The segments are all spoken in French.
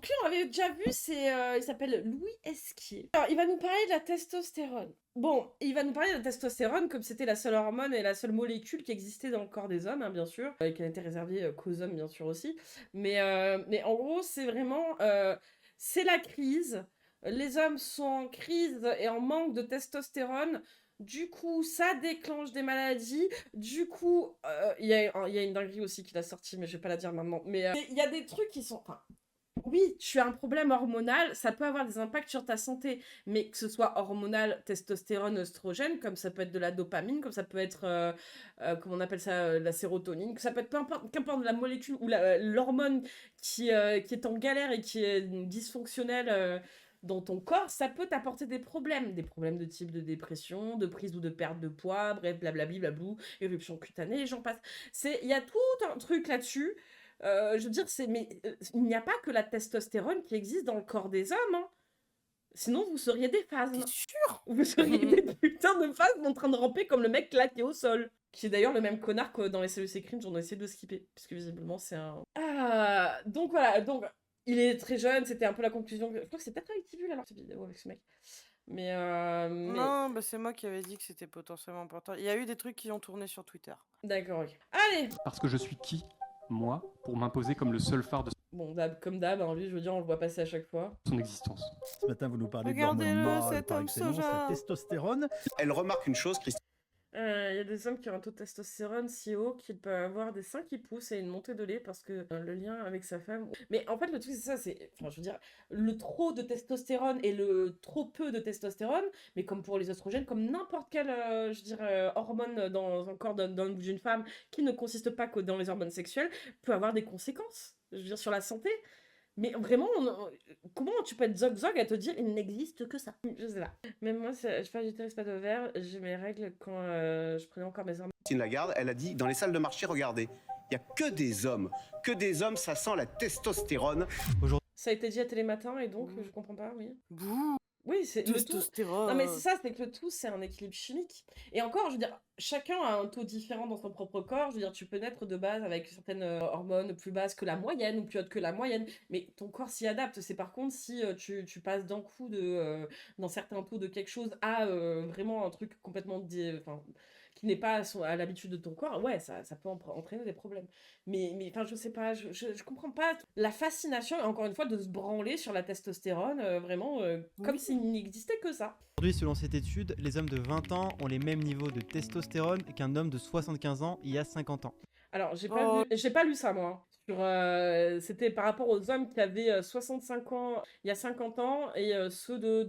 Donc lui, on l'avait déjà vu, il s'appelle Louis Esquier. Alors, il va nous parler de la testostérone. Bon, il va nous parler de la testostérone comme c'était la seule hormone et la seule molécule qui existait dans le corps des hommes, hein, bien sûr, et qui n'était réservée qu'aux hommes, bien sûr, aussi. Mais en gros, c'est vraiment... c'est la crise. Les hommes sont en crise et en manque de testostérone. Du coup, ça déclenche des maladies. Du coup, il y a une dinguerie aussi qu'il a sorti, mais je vais pas la dire maintenant. Mais il y a des trucs qui sont... Enfin, oui, tu as un problème hormonal, ça peut avoir des impacts sur ta santé, mais que ce soit hormonal, testostérone, oestrogène, comme ça peut être de la dopamine, comme ça peut être, comment on appelle ça, la sérotonine, que ça peut être peu importe, qu'importe la molécule ou l'hormone qui est en galère et qui est dysfonctionnelle dans ton corps, ça peut t'apporter des problèmes de type de dépression, de prise ou de perte de poids, bref, blablabli, blablou, éruption cutanée, j'en passe. Il y a tout un truc là-dessus. Je veux dire, il n'y a pas que la testostérone qui existe dans le corps des hommes, hein. Sinon, vous seriez des T'es phasmes. sûr? Vous seriez des putains de phasmes en train de ramper comme le mec claqué au sol. Qui est d'ailleurs le même connard que dans les CEC Crimes, j'en ai essayé de skipper. Puisque visiblement, c'est un... Ah, donc voilà, donc il est très jeune, c'était un peu la conclusion. Je crois que c'est peut-être avec Tibul alors, cette vidéo avec ce mec. Mais... Non, bah c'est moi qui avais dit que c'était potentiellement important. Il y a eu des trucs qui ont tourné sur Twitter. D'accord, ok. Allez! Parce que je suis qui, moi, pour m'imposer comme le seul phare de Bon, comme d'hab, hein, lui, je veux dire, on le voit passer à chaque fois. son existence. Ce matin, vous nous parlez Regardez-le, d'hormones mâles cet par homme excellence, soja. la testostérone. Elle remarque une chose, Christine. Il y a des hommes qui ont un taux de testostérone si haut qu'ils peuvent avoir des seins qui poussent et une montée de lait parce que le lien avec sa femme. Mais en fait, le truc, c'est ça, enfin, je veux dire, le trop de testostérone et le trop peu de testostérone, mais comme pour les oestrogènes, comme n'importe quelle, je dirais, hormone dans un corps d'une femme qui ne consiste pas que dans les hormones sexuelles, peut avoir des conséquences, je veux dire, sur la santé. Mais vraiment, comment tu peux être zog-zog à te dire il n'existe que ça? Je sais pas. Même moi, je fais du tennis pas d'ovaire, j'ai mes règles quand je prenais encore mes hormones. Christine Lagarde, elle a dit dans les salles de marché, regardez, il n'y a que des hommes, ça sent la testostérone. Ça a été dit à Télématin et donc je comprends pas, oui. Bouh, Oui, c'est le tout. testostérone. Non mais c'est ça, c'est que le tout, c'est un équilibre chimique. Et encore, je veux dire, chacun a un taux différent dans son propre corps. Je veux dire, tu peux naître de base avec certaines hormones plus basses que la moyenne ou plus hautes que la moyenne, mais ton corps s'y adapte. C'est par contre si tu passes d'un coup dans certains taux de quelque chose à vraiment un truc complètement enfin, qui n'est pas à l'habitude de ton corps, ouais, ça peut entraîner des problèmes. Mais enfin, je sais pas, je comprends pas la fascination, encore une fois, de se branler sur la testostérone, vraiment, comme s'il n'existait que ça. Aujourd'hui, selon cette étude, les hommes de 20 ans ont les mêmes niveaux de testostérone qu'un homme de 75 ans il y a 50 ans. Alors, Oh. j'ai pas lu ça, moi. C'était par rapport aux hommes qui avaient 65 ans il y a 50 ans et ceux de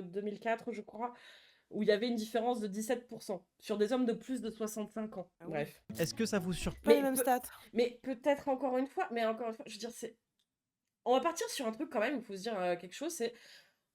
2004, je crois, où il y avait une différence de 17% sur des hommes de plus de 65 ans. Ah oui. Bref. Est-ce que ça vous surprend? Pas les mêmes stats. Mais peut-être encore une fois, je veux dire, on va partir sur un truc quand même, il faut se dire quelque chose, c'est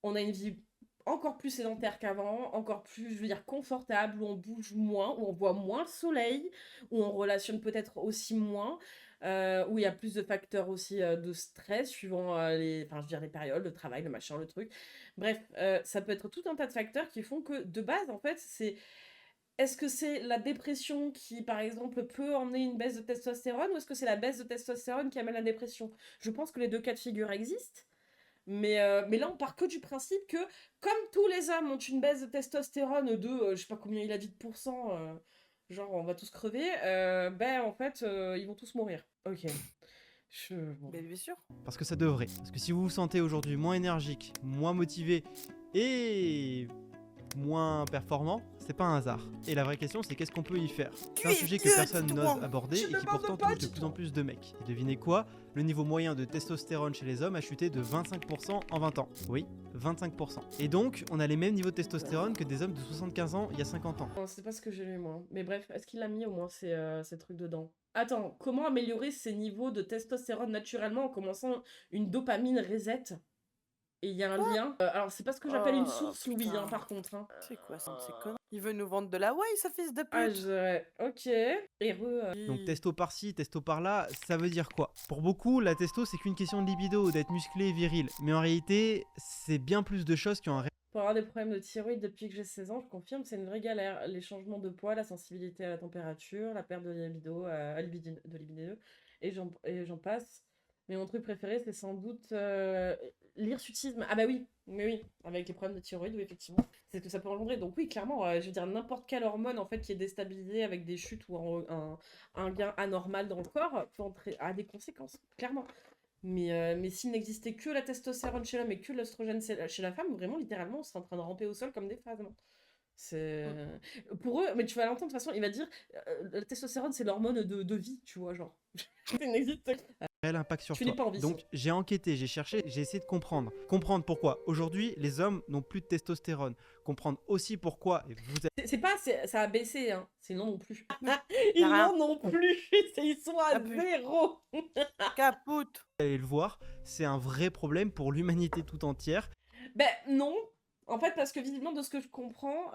on a une vie encore plus sédentaire qu'avant, encore plus, je veux dire, confortable, où on bouge moins, où on voit moins le soleil, où on relationne peut-être aussi moins, où il y a plus de facteurs aussi de stress suivant enfin, je veux dire, les périodes, le travail, le machin, le truc. Bref, ça peut être tout un tas de facteurs qui font que, de base, en fait, est-ce que c'est la dépression qui, par exemple, peut emmener une baisse de testostérone ou est-ce que c'est la baisse de testostérone qui amène la dépression? Je pense que les deux cas de figure existent. Mais là, on part que du principe que, comme tous les hommes ont une baisse de testostérone de, je sais pas combien il a dit de pourcents, genre on va tous crever, ben en fait, ils vont tous mourir. Ok. Bon. Bien sûr. Parce que ça devrait. Parce que si vous vous sentez aujourd'hui moins énergique, moins motivé et moins performant, c'est pas un hasard. Et la vraie question, c'est qu'est-ce qu'on peut y faire? C'est un sujet que personne n'ose aborder et qui pourtant touche de plus en plus de mecs. Et devinez quoi? Le niveau moyen de testostérone chez les hommes a chuté de 25% en 20 ans. Oui, 25%. Et donc, on a les mêmes niveaux de testostérone que des hommes de 75 ans il y a 50 ans. Non, c'est pas ce que j'ai lu moi. Mais bref, est-ce qu'il a mis au moins ces trucs dedans? Attends, comment améliorer ses niveaux de testostérone naturellement en commençant une dopamine reset? Et il y a un lien. Alors, c'est pas ce que j'appelle une source, Louis, hein, par contre. Hein. C'est quoi ça, c'est con. Il veut nous vendre de la whey, ce fils de pute. Ah, ok. Donc testo par-ci, testo par-là, ça veut dire quoi? Pour beaucoup, la testo c'est qu'une question de libido, d'être musclé et viril. Mais en réalité, c'est bien plus de choses qui ont un Pour avoir des problèmes de thyroïde depuis que j'ai 16 ans, je confirme, c'est une vraie galère. Les changements de poids, la sensibilité à la température, la perte de libido, de libido, et j'en passe. Mais mon truc préféré, c'est sans doute l'hirsutisme. Ah bah oui, mais oui, avec les problèmes de thyroïde, oui, effectivement. C'est ce que ça peut engendrer. Donc oui, clairement, je veux dire, n'importe quelle hormone en fait qui est déstabilisée avec des chutes ou un gain anormal dans le corps a des conséquences, clairement. Mais s'il n'existait que la testostérone chez l'homme et que l'œstrogène chez la femme, vraiment, littéralement, on serait en train de ramper au sol comme des phases. C'est... Pour eux, mais tu vas l'entendre, de toute façon, il va dire la testostérone, c'est l'hormone de vie, tu vois, genre. Ça n'existe pas. Réel impact sur Tu n'es toi. pas en vie, Donc j'ai enquêté, j'ai cherché, j'ai essayé de comprendre. Comprendre pourquoi aujourd'hui les hommes n'ont plus de testostérone. Comprendre aussi pourquoi C'est pas, ça a baissé, hein. C'est non plus. Ils Y a rien. n'en ont plus. Ils sont à Y'a plus. 0. Capoute. allez le voir, c'est un vrai problème pour l'humanité tout entière. Ben non. En fait, parce que visiblement, de ce que je comprends,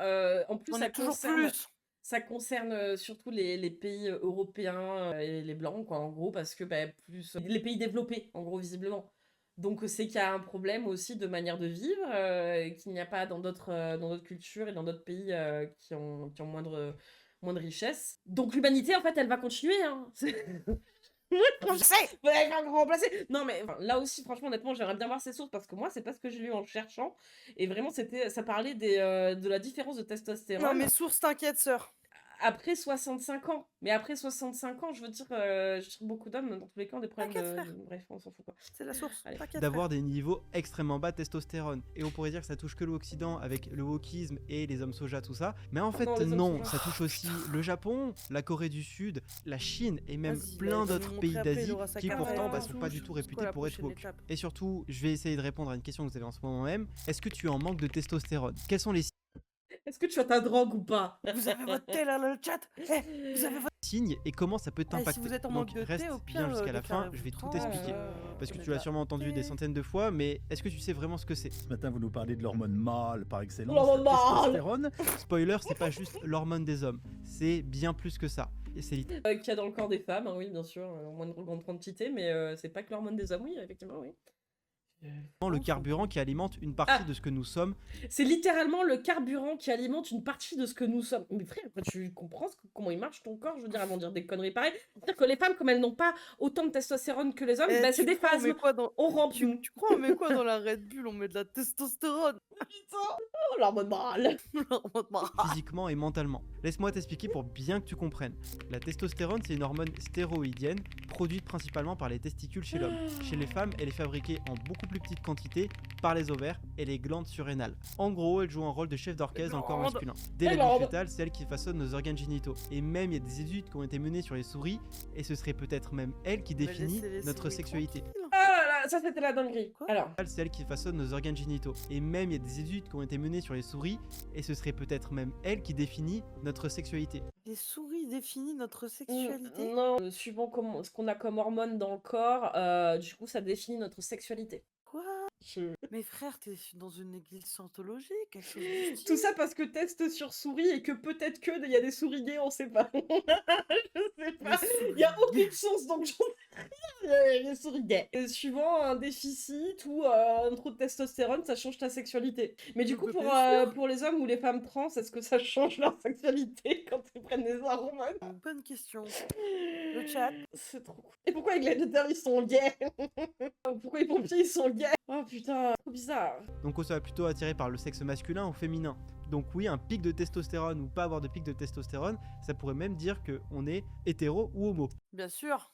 en plus, On ça a toujours concerne, plus. ça concerne surtout les pays européens et les blancs, quoi, en gros, parce que ben, plus les pays développés, en gros, visiblement. Donc, c'est qu'il y a un problème aussi de manière de vivre, qu'il n'y a pas dans d'autres cultures et dans d'autres pays qui ont moins de richesse. Donc, l'humanité, en fait, elle va continuer, hein. Je sais. Ouais, un grand remplacé. Non, mais enfin, là aussi, franchement, honnêtement, j'aimerais bien voir ces sources parce que moi, c'est pas ce que j'ai lu en cherchant. Et vraiment, ça parlait de la différence de testostérone Non, mes sources, t'inquiète, sœur. après 65 ans. Mais après 65 ans, je veux dire beaucoup d'hommes, dans tous les cas, ont des problèmes T'inquiète, frère. Bref, on s'en fout, quoi. C'est la source. Allez. T'inquiète. D'avoir des niveaux extrêmement bas de testostérone. Et on pourrait dire que ça touche que l'Occident avec le wokisme et les hommes soja, tout ça. Mais en fait, Non, les hommes non, soja. ça touche aussi le Japon, la Corée du Sud, la Chine et même Vas-y, plein il va nous d'autres montrer pays après, il d'Asie aura sa qui caméra pourtant et sont tout. pas du tout C'est quoi réputés la pour être prochaine woke. étape? Et surtout, je vais essayer de répondre à une question que vous avez en ce moment même. Est-ce que tu es en manque de testostérone? Quels sont les Est-ce que tu as ta drogue ou pas? Vous avez votre thé là, le chat. Vous avez votre... signes et comment ça peut Ah, t'impacter? si vous êtes en Donc manque de reste thé, au bien pire, jusqu'à la fin, déclarez-vous je vais tout trans, expliquer. Parce que tu l'as sûrement entendu des centaines de fois, mais est-ce que tu sais vraiment ce que c'est? Ce matin, vous nous parlez de l'hormone mâle par excellence, L'hormone la mâle. testostérone. Spoiler, c'est pas juste l'hormone des hommes, c'est bien plus que ça. Et c'est Qu'il y a dans le corps des femmes, hein, oui, bien sûr, en moins de grande quantité, mais c'est pas que l'hormone des hommes, oui, effectivement, oui. littéralement le carburant qui alimente une partie de ce que nous sommes. C'est littéralement le carburant qui alimente une partie de ce que nous sommes. Mais frère, tu comprends comment il marche ton corps, je veux dire, avant de dire des conneries pareilles. C'est-à-dire que les femmes, comme elles n'ont pas autant de testostérone que les hommes, bah, c'est des On met phasmes. quoi dans... On rampe. Tu crois on met quoi dans la Red Bull? On met de la testostérone. Putain, oh, l'hormone mâle. Physiquement et mentalement. Laisse-moi t'expliquer pour bien que tu comprennes. La testostérone, c'est une hormone stéroïdienne produite principalement par les testicules chez l'homme. Chez les femmes, elle est fabriquée en beaucoup plus petite quantité par les ovaires et les glandes surrénales. En gros, elle joue un rôle de chef d'orchestre dans le corps glandes. masculin. Dès la Les vie glandes. fœtale, c'est elle qui façonne nos organes génitaux. Et même, il y a des études qui ont été menées sur les souris, et ce serait peut-être même elle qui définit notre sexualité. Ah là là, ça c'était la dinguerie. Quoi Alors, C'est elle qui façonne nos organes génitaux. Et même, il y a des études qui ont été menées sur les souris, et ce serait peut-être même elle qui définit notre sexualité. Les souris définissent notre sexualité. non, suivant ce qu'on a comme hormones dans le corps, du coup, ça définit notre sexualité. Quoi? Mais frère, t'es dans une église scientologique, quelque chose du style. Tout ça parce que test sur souris et que peut-être il y a des souris gays, on sait pas. Je sais pas. Il y a aucune source, donc j'en sais rien. Il y a des souris gays. Et suivant un déficit ou un trop de testostérone, ça change ta sexualité. Mais du coup, pour les hommes ou les femmes trans, est-ce que ça change leur sexualité quand ils prennent des hormones? Bonne question. Le chat. C'est trop cool. Et pourquoi les gladiateurs ils sont gays? Pourquoi les pompiers ils sont gays? Oh putain, trop bizarre. Donc on serait plutôt attiré par le sexe masculin ou féminin. Donc oui, un pic de testostérone ou pas avoir de pic de testostérone, ça pourrait même dire qu'on est hétéro ou homo. Bien sûr.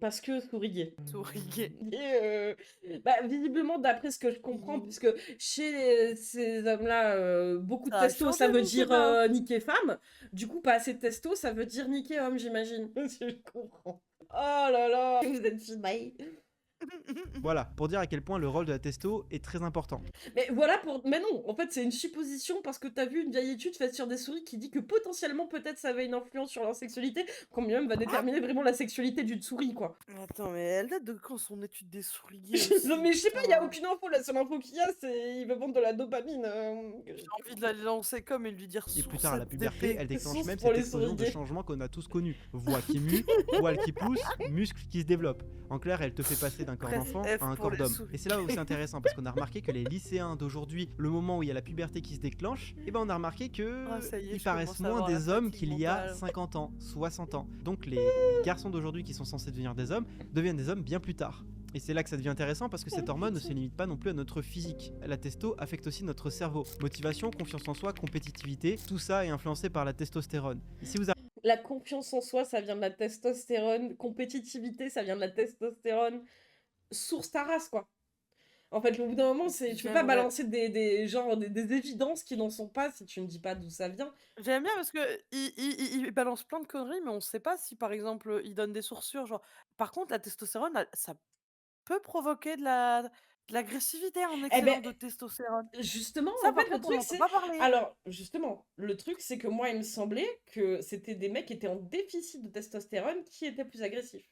Parce que souris gay. Souris gay. Bah, visiblement, d'après ce que je comprends, puisque chez ces hommes-là, beaucoup de Ça a testo, changé, ça veut beaucoup, dire là. niquer femme. Du coup, pas assez de testo, ça veut dire niquer homme, j'imagine. Je comprends. Oh là là, vous êtes finaille. Voilà, pour dire à quel point le rôle de la testo est très important. Mais voilà Mais non, en fait, c'est une supposition parce que t'as vu une vieille étude faite sur des souris qui dit que potentiellement, peut-être, ça avait une influence sur leur sexualité, quand bien même va déterminer vraiment la sexualité d'une souris, quoi. Attends, mais elle date de quand son étude des souris gays Non, mais je sais pas, il y a putain. aucune info. La seule info qu'il y a, c'est il veut vendre de la dopamine. J'ai envie de la lancer comme et lui dire Et plus tard, la source puberté, d'épée. elle déclenche Source même pour cette les explosion de souris gays. changements qu'on a tous connus. Voix qui mue, poils qui poussent, muscles qui se développent. En clair, elle te fait passer d'un corps Presque. d'enfant F à un pour corps les d'homme. souris. Et c'est là où c'est intéressant parce qu'on a remarqué que les lycéens d'aujourd'hui, le moment où il y a la puberté qui se déclenche, et ben on a remarqué que Ah, ça y est, ils je paraissent commence à moins avoir la des hommes fatigue qu'il y a mentale. 50 ans, 60 ans. Donc les garçons d'aujourd'hui qui sont censés devenir des hommes deviennent des hommes bien plus tard. Et c'est là que ça devient intéressant parce que cette hormone ne se limite pas non plus à notre physique. La testo affecte aussi notre cerveau. Motivation, confiance en soi, compétitivité, tout ça est influencé par la testostérone. Et si vous La confiance en soi, ça vient de la testostérone. Compétitivité, ça vient de la testostérone. Source ta race, quoi. En fait, au bout d'un moment, tu peux pas J'aimerais- balancer des évidences qui n'en sont pas si tu ne dis pas d'où ça vient. J'aime bien parce que il balance plein de conneries, mais on sait pas si, par exemple, il donne des sources sûres, genre par contre, la testostérone, ça peut provoquer de l'agressivité, un Eh ben, excédent de testostérone. justement, Ça, en par fait, le contre, on truc, n'entend c'est... pas parler. Alors, justement, le truc, c'est que moi, il me semblait que c'était des mecs qui étaient en déficit de testostérone qui étaient plus agressifs.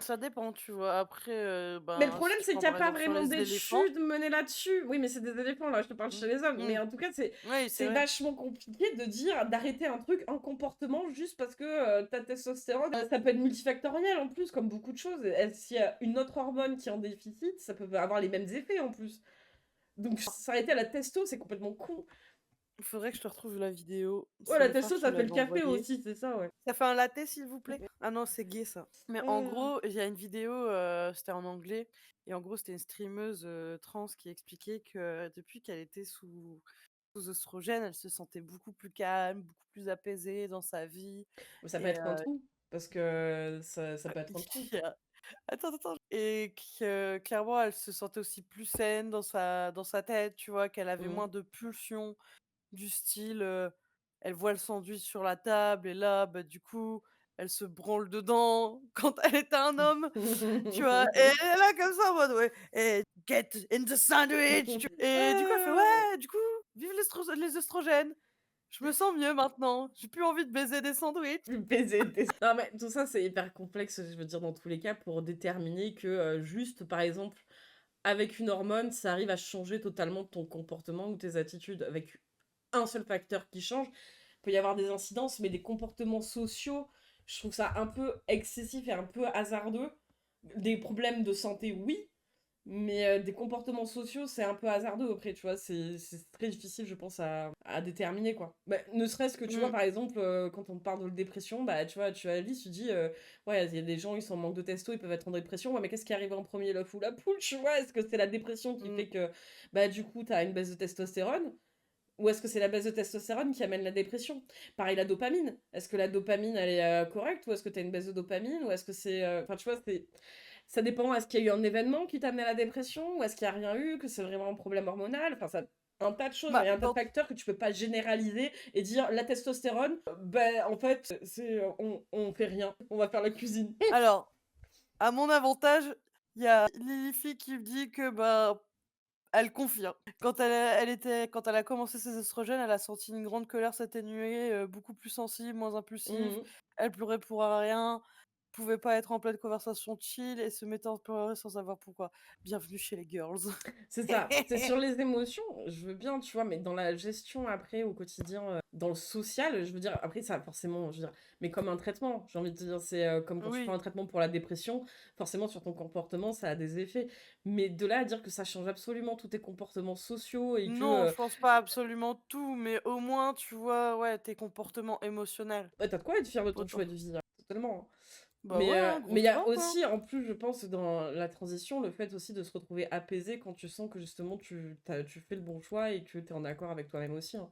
Ça dépend, tu vois? Après, Mais le ben, problème, si tu c'est qu'il prends, n'y a par pas exemple, sur vraiment les éléphants. d'études menées là-dessus. Oui, mais c'est des éléphants, là, je te parle chez les hommes. Mais Mmh. en tout cas, c'est Oui, c'est c'est vrai. vachement compliqué de dire, d'arrêter un truc, un comportement, juste parce que ta testostérone, ça peut être multifactoriel en plus, comme beaucoup de choses. Et s'il y a une autre hormone qui est en déficit, ça peut avoir les mêmes effets en plus. Donc s'arrêter à la testo, c'est complètement con. Il faudrait que je te retrouve la vidéo. Ouais, C'est la mes frères testo, qui ça me fait le l'avaient café envoyée. aussi, c'est ça, ouais. Ça fait un latte, s'il vous plaît? Ah non, c'est gay, ça. Mais en Euh. gros, il y a une vidéo, c'était en anglais et en gros, c'était une streameuse, trans qui expliquait que depuis qu'elle était sous oestrogène, elle se sentait beaucoup plus calme, beaucoup plus apaisée dans sa vie Mais ça peut et être un trou, parce que ça peut être un trou. qui a attends et que clairement, elle se sentait aussi plus saine dans sa tête, tu vois? Qu'elle avait Mmh. moins de pulsions du style, elle voit le sandwich sur la table et là, bah, du coup, elle se branle dedans quand elle était un homme, tu vois? Et elle est là comme ça en mode: «Ouais, eh, get in the sandwich!» tu et du coup, elle fait: «Ouais, du coup, vive les oestrogènes, je me sens mieux maintenant, j'ai plus envie de baiser des sandwichs». Plus baiser des... Non, mais tout ça, c'est hyper complexe, je veux dire, dans tous les cas, pour déterminer que juste, par exemple, avec une hormone, ça arrive à changer totalement ton comportement ou tes attitudes. Avec un seul facteur qui change, il peut y avoir des incidences, mais des comportements sociaux, je trouve ça un peu excessif et un peu hasardeux. Des problèmes de santé, oui, mais des comportements sociaux, c'est un peu hasardeux après, tu vois. C'est très difficile, je pense, à déterminer, quoi. Bah, ne serait-ce que, tu vois, Mmh. par exemple, quand on parle de dépression, bah, tu vois, tu analyses, tu dis, ouais, il y a des gens, ils sont en manque de testo, ils peuvent être en dépression. Ouais, mais qu'est-ce qui arrive en premier, l'œuf ou la poule, tu vois? Est-ce que c'est la dépression qui Mmh. fait que, bah, du coup, t'as une baisse de testostérone? Ou est-ce que c'est la baisse de testostérone qui amène la dépression? Pareil, la dopamine. Est-ce que la dopamine, elle est correcte? Ou est-ce que tu as une baisse de dopamine? Ou est-ce que c'est... Enfin, tu vois, ça dépend. Est-ce qu'il y a eu un événement qui t'a amené à la dépression? Ou est-ce qu'il n'y a rien eu? Que c'est vraiment un problème hormonal? Enfin, ça... Un tas de choses, Bah, il y a un tas de dans facteurs que tu peux pas généraliser et dire la testostérone, ben en fait, on fait rien, on va faire la cuisine. alors, à mon avantage, il y a Lilith qui me dit que, bah, elle confirme. Quand elle a commencé ses oestrogènes, elle a senti une grande colère s'atténuer, beaucoup plus sensible, moins impulsive. Mhm. Elle pleurait pour rien, pouvait pas être en pleine conversation chill et se mettait à pleurer sans savoir pourquoi. Bienvenue chez les girls. C'est ça, c'est sur les émotions, je veux bien, tu vois, mais dans la gestion après, au quotidien, dans le social, je veux dire, après ça, forcément, je veux dire, mais comme un traitement, j'ai envie de te dire, c'est comme quand tu prends Oui. un traitement pour la dépression, forcément sur ton comportement, ça a des effets. Mais de là à dire que ça change absolument tous tes comportements sociaux et que Non, je pense pas absolument tout, mais au moins, tu vois, ouais, tes comportements émotionnels. bah, t'as de quoi être fier de ton Autant. choix de vie, hein, totalement, hein. Bah Mais ouais, euh, hein, mais il grosse y a force, hein. aussi, en plus, je pense, dans la transition, le fait aussi de se retrouver apaisé quand tu sens que justement tu fais le bon choix et que tu es en accord avec toi-même aussi, hein.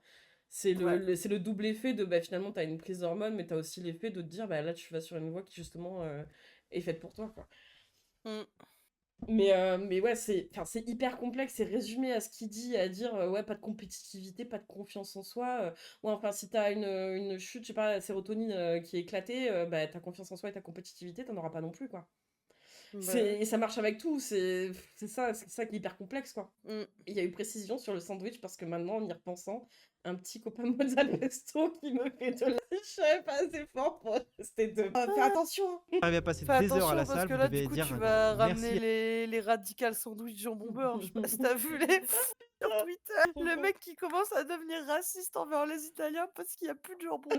Ouais. C'est le double effet de bah, finalement tu as une prise d'hormones, mais tu as aussi l'effet de te dire bah là tu vas sur une voie qui justement est faite pour toi, quoi. Mm. Mais ouais, c'est hyper complexe, c'est résumé à ce qu'il dit, à dire ouais, pas de compétitivité, pas de confiance en soi. Ouais, enfin, si t'as une chute, je sais pas, la sérotonine qui est éclatée, bah ta confiance en soi et ta compétitivité, t'en auras pas non plus, quoi. Bah oui. Et ça marche avec tout, c'est ça qui est hyper complexe, quoi. Mm. Il y a eu précision sur le sandwich parce que maintenant, en y repensant, un petit copain mozzarella pesto qui me fait de la... Je savais pas assez fort pour rester de... Fais attention, hein. arrivez à passer Fais des heures à la attention parce salle, que vous là, devez du coup, dire tu un vas merci. ramener les radical sandwich jambon beurre. Je sais pas si t'as vu les. sur Twitter. Le mec qui commence à devenir raciste envers les Italiens parce qu'il n'y a plus de jambon.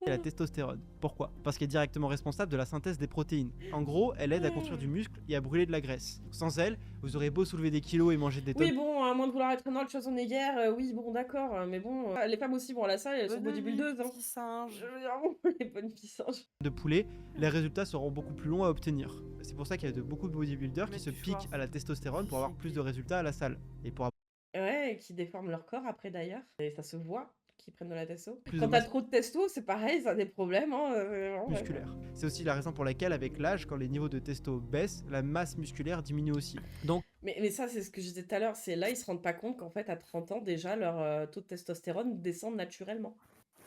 Et la testostérone. Pourquoi? Parce qu'elle est directement responsable de la synthèse des protéines. En gros, elle aide à construire du muscle et à brûler de la graisse. Sans elle, vous aurez beau soulever des kilos et manger des tonnes. Oui, bon, à moins de vouloir être Arnold Schwarzenegger, oui, bon, d'accord, mais bon, les femmes aussi vont à la salle, elles sont bodybuildeuses, hein. Petit singe. Je veux dire, bon, les bonnes filles singes. De poulet, les résultats seront beaucoup plus longs à obtenir. C'est pour ça qu'il y a beaucoup de bodybuilders Mais qui se tu piquent vois, à la testostérone pour avoir plus de résultats à la salle. Et pour Ouais, qui déforment leur corps après d'ailleurs, et ça se voit qu'ils prennent de la testo. Plus de Quand t'as masse. trop de testo, c'est pareil, ça a des problèmes, hein, vraiment, ouais. musculaire. C'est aussi la raison pour laquelle, avec l'âge, quand les niveaux de testo baissent, la masse musculaire diminue aussi. Donc, Mais ça, c'est ce que je disais tout à l'heure, c'est là, ils se rendent pas compte qu'en fait, à 30 ans, déjà, leur taux de testostérone descend naturellement.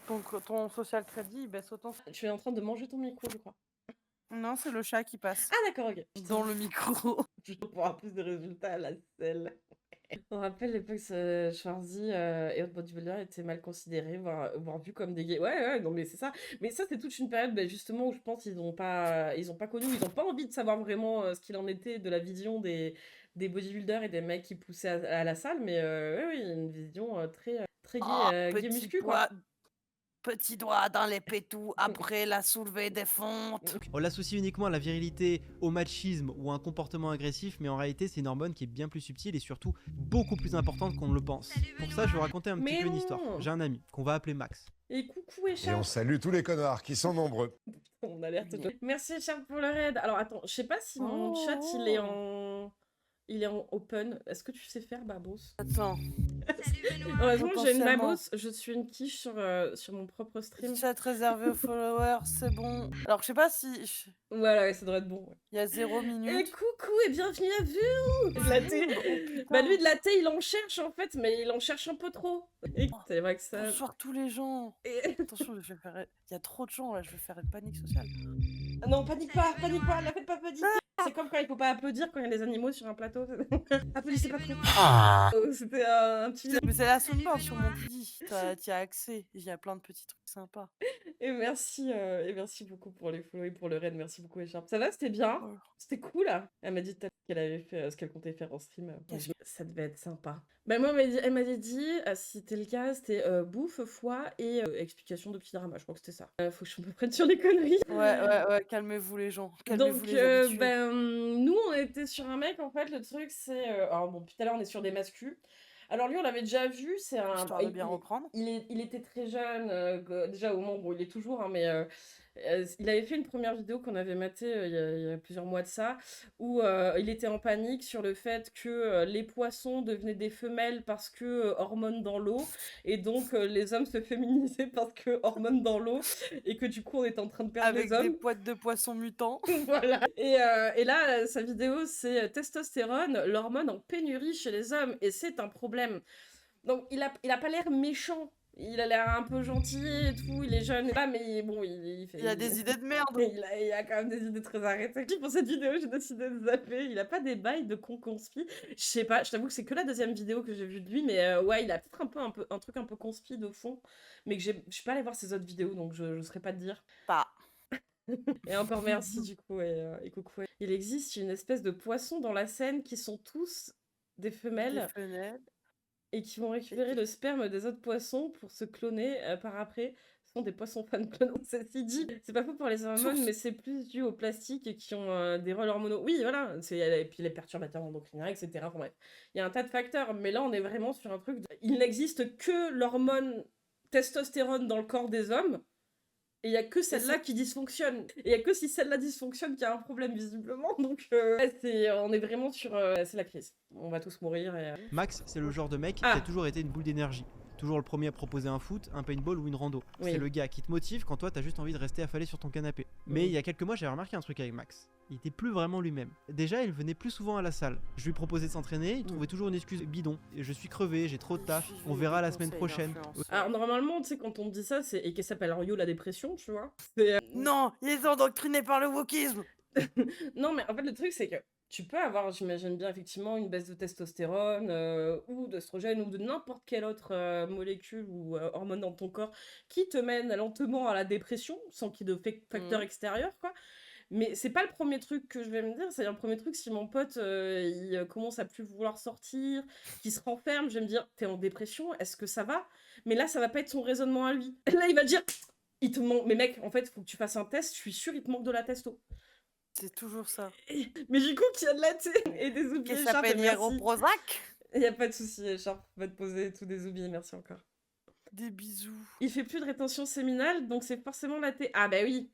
Donc ton social crédit, il baisse autant. Tu es en train de manger ton micro, je crois. Non, c'est le chat qui passe Ah, d'accord, ok. dans le micro. Pour avoir plus de résultats à la selle. On rappelle l'époque, Schwarzy et autres bodybuilders étaient mal considérés, voire vus comme des gays. Ouais, ouais, non, mais c'est ça. Mais ça, c'est toute une période, justement, où je pense qu'ils n'ont pas connu, ils n'ont pas envie de savoir vraiment ce qu'il en était de la vision des bodybuilders et des mecs qui poussaient à la salle. Mais ouais, oui, une vision très gay, gay muscu, quoi. Petit doigt dans les pétous après la soulevée des fontes. on l'associe uniquement à la virilité, au machisme ou à un comportement agressif, mais en réalité, c'est une hormone qui est bien plus subtile et surtout beaucoup plus importante qu'on ne le pense. Pour ça, je vais vous raconter un petit Mais peu une histoire. non. J'ai un ami qu'on va appeler Max. Et coucou, Et Écharpe. on salue tous les connards qui sont nombreux. On a l'air de... Merci, Écharpe, pour le raid. Alors, attends, je sais pas si mon chat, il est en open. Est-ce que tu sais faire Babos? Attends, Heureusement que j'ai une Potentiellement. Babos, je suis une quiche sur mon propre stream. chat réservé aux followers, c'est bon. Alors, je sais pas si. Voilà, ouais, ça devrait être bon. Ouais. Il y a 0 Et minutes. coucou et bienvenue à vous de la thé. Bah lui de la thé, il en cherche en fait, mais il en cherche un peu trop. Et c'est vrai que ça... Bonsoir tous les gens. Et- Attention, je vais faire. Il y a trop de gens là, je vais faire une panique sociale. Ah non, panique pas, la faites pas paniquer. C'est comme quand il faut pas applaudir quand il y a des animaux sur un plateau. Applaudissez pas trop. Oh, c'était un petit... Mais c'est la soundboard sur mon Didi. T'y as accès. Il y a plein de petits trucs sympas. Et merci beaucoup pour les follow et pour le raid. Merci beaucoup, Écharpe. Ça va, c'était bien. Oh. C'était cool, là. Elle m'a dit tout à l'heure qu'elle avait fait ce qu'elle comptait faire en stream. Qu'est-ce Ça devait être sympa. Bah, moi, elle m'avait dit, si c'était le cas, c'était bouffe, foie et explication de petits dramas. Je crois que c'était ça. Faut que je me prenne sur les conneries. Ouais, calmez-vous les gens. Calmez-vous Donc, les habitués. nous, on était sur un mec, en fait, le truc, c'est... alors, bon, tout à l'heure, on est sur des mascus. Alors, lui, on l'avait déjà vu, c'est un... Histoire de bien reprendre. Il était très jeune, déjà au moment, bon, il est toujours, hein, mais il avait fait une première vidéo qu'on avait matée il y a plusieurs mois de ça, où il était en panique sur le fait que les poissons devenaient des femelles parce que hormones dans l'eau, et donc les hommes se féminisaient parce que hormones dans l'eau, et que du coup on était en train de perdre Avec les hommes. des poids de poissons mutants. Voilà. Et là, sa vidéo, c'est testostérone, l'hormone en pénurie chez les hommes, et c'est un problème. Donc, il a pas l'air méchant. Il a l'air un peu gentil et tout, il est jeune, mais bon, il fait... Il y a des idées de merde. Il a quand même des idées très arrêtées. Pour cette vidéo, j'ai décidé de zapper. Il a pas des bails de con conspi. Je sais pas, je t'avoue que c'est que la deuxième vidéo que j'ai vue de lui, mais ouais, il a peut-être un truc un peu conspi de fond, mais que je suis pas allée voir ses autres vidéos, donc je saurais pas te dire. Pas. Et encore merci du coup, et coucou. Il existe une espèce de poisson dans la Seine qui sont tous des femelles Des fenêtres. et qui vont récupérer le sperme des autres poissons pour se cloner par après. Ce sont des poissons fan clone. Ceci dit, c'est pas faux pour les hormones, mais c'est plus dû aux plastiques qui ont des rôles hormonaux. Oui, voilà, et puis les perturbateurs endocriniens, etc. Enfin, bref, il y a un tas de facteurs, mais là on est vraiment sur un truc. Il n'existe que l'hormone testostérone dans le corps des hommes. Et il y a que celle-là qui dysfonctionne. Et il y a que si celle-là dysfonctionne qu'il y a un problème, visiblement. Donc, on est vraiment sur... c'est la crise. On va tous mourir. Max, c'est le genre de mec qui a toujours été une boule d'énergie. Toujours le premier à proposer un foot, un paintball ou une rando. Oui. C'est le gars qui te motive quand toi t'as juste envie de rester affalé sur ton canapé. Mais il y a quelques mois, j'ai remarqué un truc avec Max. Il était plus vraiment lui-même. Déjà, il venait plus souvent à la salle. Je lui proposais de s'entraîner, il trouvait toujours une excuse bidon. Et je suis crevé, j'ai trop de taf, on verra la semaine prochaine. Alors, normalement, tu sais, quand on me dit ça, c'est... Et qu'elle s'appelle Rio la dépression, tu vois. Non, il est endoctriné par le wokisme. Non, mais en fait, le truc, c'est que tu peux avoir, j'imagine bien, effectivement, une baisse de testostérone ou d'œstrogène ou de n'importe quelle autre molécule ou hormone dans ton corps qui te mène lentement à la dépression sans qu'il y ait de facteur extérieur, quoi. Mais c'est pas le premier truc que je vais me dire. C'est le premier truc, si mon pote, il commence à plus vouloir sortir, qu'il se renferme, je vais me dire, t'es en dépression, est-ce que ça va? Mais là, ça va pas être son raisonnement à lui. Là, il va dire, il te manque. Mais mec, en fait, faut que tu fasses un test, je suis sûre, il te manque de la testo. C'est toujours ça. Mais du coup, qu'il y a de la thé et des oublis, Qui Écharpe, s'appelle merci. Prozac. Y a pas de souci, Écharpe, va te poser tous des oublis, merci encore. Des bisous. Il fait plus de rétention séminale, donc c'est forcément la thé. Ah bah oui.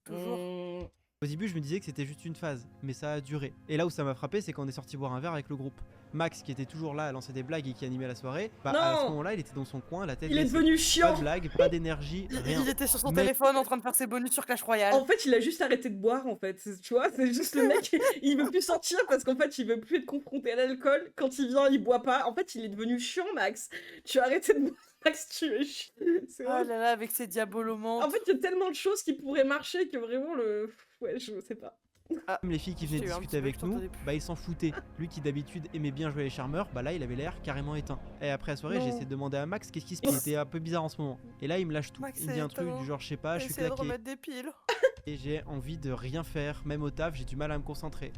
Toujours. Au début, je me disais que c'était juste une phase, mais ça a duré. Et là où ça m'a frappé, c'est qu'on est sorti boire un verre avec le groupe. Max, qui était toujours là à lancer des blagues et qui animait la soirée, bah à ce Non. moment-là, il était dans son coin, la tête Il est baissée. devenu Pas chiant. de blague, pas d'énergie, rien. Il était sur son Mais- téléphone en train de faire ses bonus sur Clash Royale. En fait, il a juste arrêté de boire, en fait. Tu vois, c'est juste le mec, il veut plus sortir parce qu'en fait, il veut plus être confronté à l'alcool. Quand il vient, il boit pas. En fait, il est devenu chiant, Max. Tu as arrêté de boire, Max, tu es chiant. C'est Oh vrai. là là, avec ses diabolomantes. En fait, il y a tellement de choses qui pourraient marcher que vraiment, ouais, je sais pas. Même les filles qui venaient J'ai eu un discuter petit peu, avec je nous, t'entendais plus. bah ils s'en foutaient. Lui qui d'habitude aimait bien jouer les charmeurs, bah là il avait l'air carrément éteint. Et après la soirée, j'ai Non. essayé de demander à Max qu'est-ce qui se passe. Il était un peu bizarre en ce moment. Et là il me lâche tout. Max Il me dit est un truc éteint. du genre je sais pas, je suis Essayer de claqué. remettre des piles. Et j'ai envie de rien faire, même au taf, j'ai du mal à me concentrer.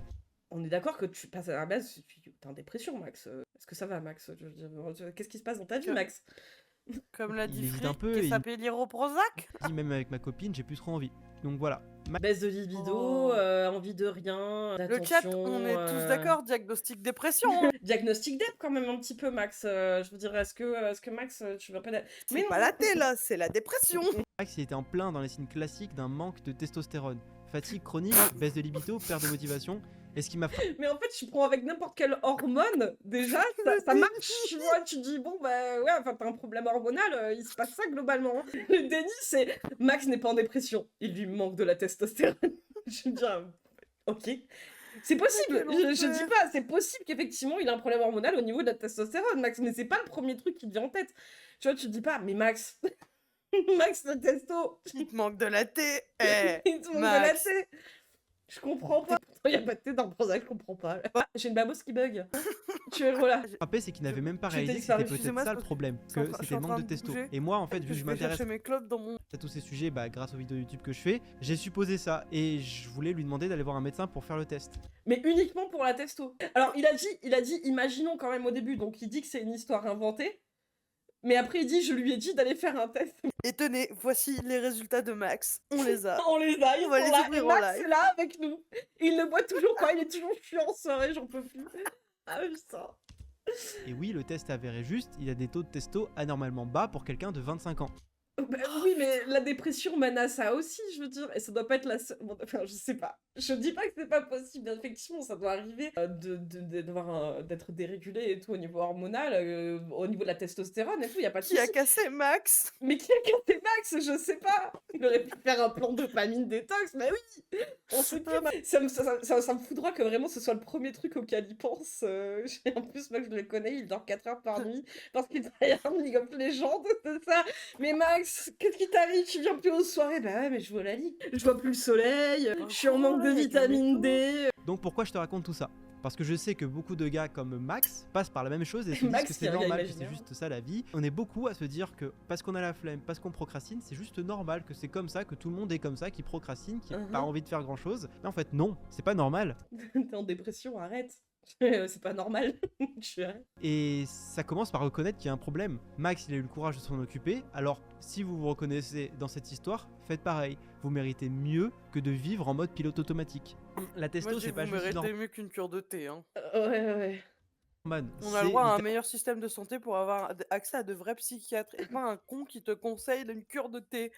On est d'accord que tu passes à la base, t'es en dépression, Max. Est-ce que ça va, Max? Je veux dire, qu'est-ce qui se passe dans ta vie, Que- Max? Comme l'a Il dit hésite Frick, un peu qui et il- s'appelle Prozac. Je dis, même avec ma copine, j'ai plus trop envie. Donc voilà. Baisse de libido, Oh. envie de rien, Le chat, d'attention, on est tous d'accord, diagnostic dépression. hein. Diagnostic dep quand même un petit peu, Max. Je veux dire, est-ce que Max, tu veux pas... C'est pas la thé là, c'est la dépression. Max il était en plein dans les signes classiques d'un manque de testostérone. Fatigue chronique, baisse de libido, perte de motivation. Et ce qui m'a frappé, Mais en fait, tu prends avec n'importe quelle hormone, déjà, ça marche, tu vois. Tu dis, bon, bah ouais, enfin, t'as un problème hormonal, il se passe ça globalement. Le déni, c'est Max n'est pas en dépression, il lui manque de la testostérone. Je veux dire, ok. C'est possible, quel je dis enfer. pas, c'est possible qu'effectivement il a un problème hormonal au niveau de la testostérone, Max, mais c'est pas le premier truc qui te vient en tête. Tu vois, tu te dis pas, mais Max, Max, la testo, Il te manque de la thé. Eh, il te manque de la Max. thé. Je comprends pas. Il y a pas de thé dans le Prozac, je comprends pas. Ah, j'ai une babose qui bug. Tu es là. c'est qu'il n'avait même pas Je t'ai réalisé que disparu, c'était peut-être excusez-moi, ça le parce que problème, je suis en que train- je suis c'était en manque train de de testo. bouger. Et moi en fait, vu que Je je vais m'intéresse chercher mes clopes dans mon... à tous ces sujets grâce aux vidéos YouTube que je fais, j'ai supposé ça et je voulais lui demander d'aller voir un médecin pour faire le test. Mais uniquement pour la testo. Alors, il a dit, imaginons quand même au début, donc il dit que c'est une histoire inventée. Mais après, il dit, je lui ai dit d'aller faire un test. Et tenez, voici les résultats de Max. On les a. On les a, ils On va sont les là. ouvrir Et en Max live. est là avec nous. Il ne boit toujours pas, il est toujours chiant en soirée, j'en peux plus. Ah putain. Et oui, le test est avéré juste, il a des taux de testo anormalement bas pour quelqu'un de 25 ans. Bah oui, mais la dépression mène à ça aussi, je veux dire, et ça doit pas être la seule... Bon, enfin, je sais pas. Je dis pas que c'est pas possible, effectivement, ça doit arriver d'être dérégulé et tout au niveau hormonal, au niveau de la testostérone et tout, y a pas de Qui a souci. cassé Max? Mais qui a cassé Max? Je sais pas. Il aurait pu faire un plan de dopamine détox, mais oui. On sait pas. Ça me foudroie que vraiment ce soit le premier truc auquel il pense. En plus, Max, je le connais, il dort 4 heures par nuit parce qu'il travaille à League of Legends, c'est ça. Mais Max, qu'est-ce qui t'arrive? Tu viens plus aux soirées? Bah ouais, mais je vois la ligue. Je vois plus le soleil, je suis en manque de il y a de la vitamine météo. D. Donc pourquoi je te raconte tout ça? Parce que je sais que beaucoup de gars comme Max passent par la même chose et se disent Max que qui c'est a un gars normal, que c'est imaginaire. juste ça la vie. On est beaucoup à se dire que parce qu'on a la flemme, parce qu'on procrastine, c'est juste normal, que c'est comme ça, que tout le monde est comme ça, qui procrastine, qui n'a pas envie de faire grand chose. Mais en fait non, c'est pas normal. T'es en dépression, arrête. C'est pas normal. Et ça commence par reconnaître qu'il y a un problème. Max, il a eu le courage de s'en occuper, alors si vous vous reconnaissez dans cette histoire, faites pareil. Vous méritez mieux que de vivre en mode pilote automatique. La testo, Moi, je dis c'est que pas vous juste méritez mieux qu'une cure de thé. Hein. Ouais. normal. On a le droit à un meilleur système de santé pour avoir accès à de vrais psychiatres et pas un con qui te conseille une cure de thé.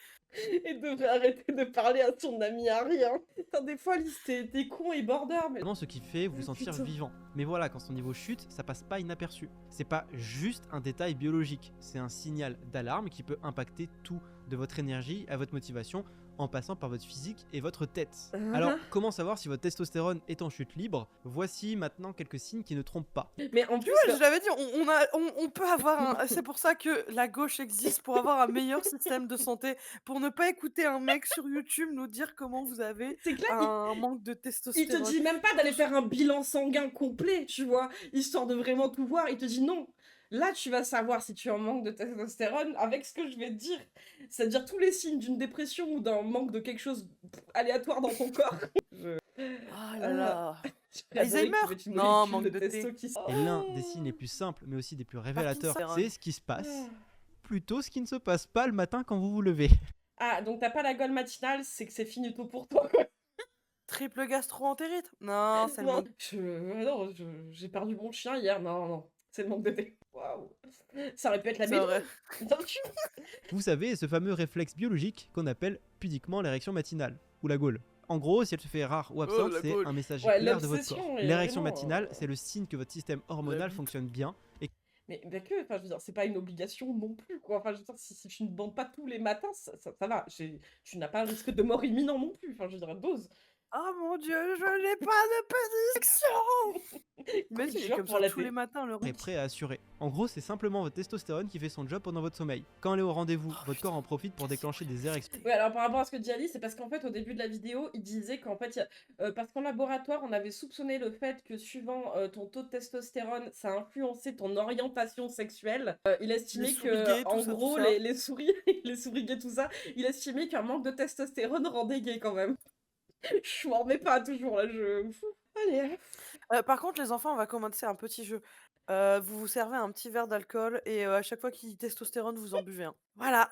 Il devrait arrêter de parler à son ami à rien. Putain, des fois, Lise, t'es con et border, mais... Vraiment ce qui fait vous sentir Putain. vivant. Mais voilà, quand son niveau chute, ça passe pas inaperçu. C'est pas juste un détail biologique, c'est un signal d'alarme qui peut impacter tout, de votre énergie à votre motivation, en passant par votre physique et votre tête. Alors, comment savoir si votre testostérone est en chute libre? Voici maintenant quelques signes qui ne trompent pas. Mais en plus, Ouais, je l'avais dit, on peut avoir un... C'est pour ça que la gauche existe, pour avoir un meilleur système de santé, pour ne pas écouter un mec sur YouTube nous dire comment vous avez c'est clair, un manque de il testostérone. te dit même pas d'aller faire un bilan sanguin complet, tu vois, histoire de vraiment tout voir. Il te dit non. Là, tu vas savoir si tu es en manque de testostérone avec ce que je vais te dire. C'est-à-dire tous les signes d'une dépression ou d'un manque de quelque chose aléatoire dans ton corps. Ah là là. J'ai adoré Alzheimer? que tu mettes une Non, molécule manque de testo thé. qui Et l'un des signes les plus simples, mais aussi des plus révélateurs, Parkinson. c'est ce qui se passe, plutôt ce qui ne se passe pas le matin quand vous vous levez. Ah, donc t'as pas la gueule matinale, c'est que c'est finito pour toi, quoi. Triple gastro-entérite? Non, c'est le Non, manque. non, j'ai perdu mon chien hier. Non, c'est le manque de thé. Waouh. Ça aurait pu être la C'est méduse. vrai. Donc, Vous savez, ce fameux réflexe biologique qu'on appelle pudiquement l'érection matinale, ou la gaule. En gros, si elle se fait rare ou absente, la c'est gaule. un message Ouais, clair de votre l'obsession corps. est L'érection vraiment, matinale, c'est le signe que votre système hormonal bite. fonctionne bien et mais que, enfin, je veux dire, c'est pas une obligation non plus, quoi. Enfin, je veux dire, si tu ne bandes pas tous les matins, ça va. Tu n'as pas un risque de mort imminent non plus. Enfin, je veux dire, dose. Oh mon dieu, je n'ai pas de pédiction! Imagine, il est Jure comme pour ça la tous les thé. matins, le est prêt à assurer. En gros, c'est simplement votre testostérone qui fait son job pendant votre sommeil. Quand elle est au rendez-vous, votre corps en profite pour déclencher des érections. Ouais, alors par rapport à ce que dit Alice, c'est parce qu'en fait, au début de la vidéo, il disait qu'en fait, parce qu'en laboratoire, on avait soupçonné le fait que suivant ton taux de testostérone, ça influençait ton orientation sexuelle. Il estimait souris que, gays, tout en ça, tout gros, ça. les souris, les souris gays, tout ça, il estimait qu'un manque de testostérone rendait gay quand même. Je m'en remets pas toujours là, je. Allez. Par contre, les enfants, on va commencer un petit jeu. Vous vous servez un petit verre d'alcool et à chaque fois qu'il dit testostérone, vous en buvez un. Voilà.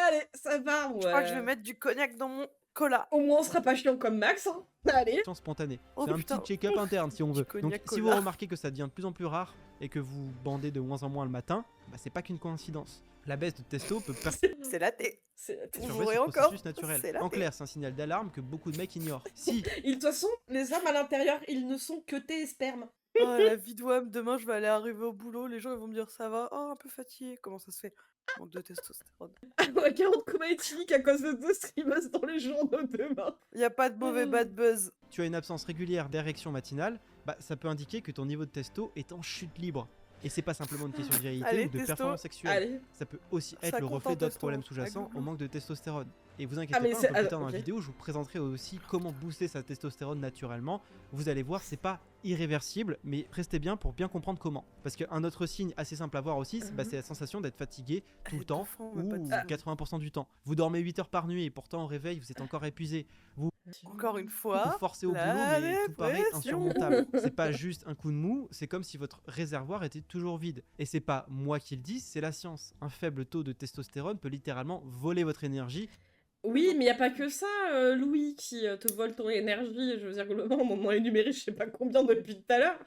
Allez, ça va, Je crois que je vais ouais. mettre du cognac dans mon cola. Au moins, on sera pas chiant comme Max, hein. Allez. Spontanée. Oh, c'est un putain. petit check-up interne si on veut. Du Donc cognac si vous cola. remarquez que ça devient de plus en plus rare et que vous bandez de moins en moins le matin, bah, c'est pas qu'une coïncidence. La baisse de testo peut C'est la thé. C'est- Toujours perturber et ce encore. processus naturel. C'est la En thé. clair, c'est un signal d'alarme que beaucoup de mecs ignorent. Si Et de toute façon, les hommes à l'intérieur, ils ne sont que thé et sperme. Oh, la vie de WAM, demain je vais aller arriver au boulot, les gens ils vont me dire ça va, oh un peu fatigué, comment ça se fait? Manque de testostérone. Ah ouais, 40 coma éthylique à cause de deux streamers dans les journaux demain. Y a pas de mauvais bad buzz. tu as une absence régulière d'érection matinale, bah, ça peut indiquer que ton niveau de testo est en chute libre. Et c'est pas simplement une question de virilité Allez, ou de testo. performance sexuelle. Allez. Ça peut aussi être Ça le compte reflet en d'autres testo, problèmes sous-jacents avec au manque de testostérone. Et vous inquiétez Ah, mais pas, un c'est- peu plus ah, tard dans ok. la vidéo, je vous présenterai aussi comment booster sa testostérone naturellement. Vous allez voir, c'est pas irréversible, mais restez bien pour bien comprendre comment. Parce qu'un autre signe assez simple à voir aussi, bah, c'est la sensation d'être fatigué tout le temps, ou 80% du temps. Vous dormez 8 heures par nuit et pourtant au réveil, vous êtes encore épuisé. Vous Encore une vous fois, forcez au boulot, la mais tout paraît dépression. insurmontable. C'est pas juste un coup de mou, c'est comme si votre réservoir était toujours vide. Et c'est pas moi qui le dis, c'est la science. Un faible taux de testostérone peut littéralement voler votre énergie. Oui, mais il n'y a pas que ça, Louis, qui te vole ton énergie. Je veux dire, globalement, on en a énuméré je sais pas combien depuis tout à l'heure.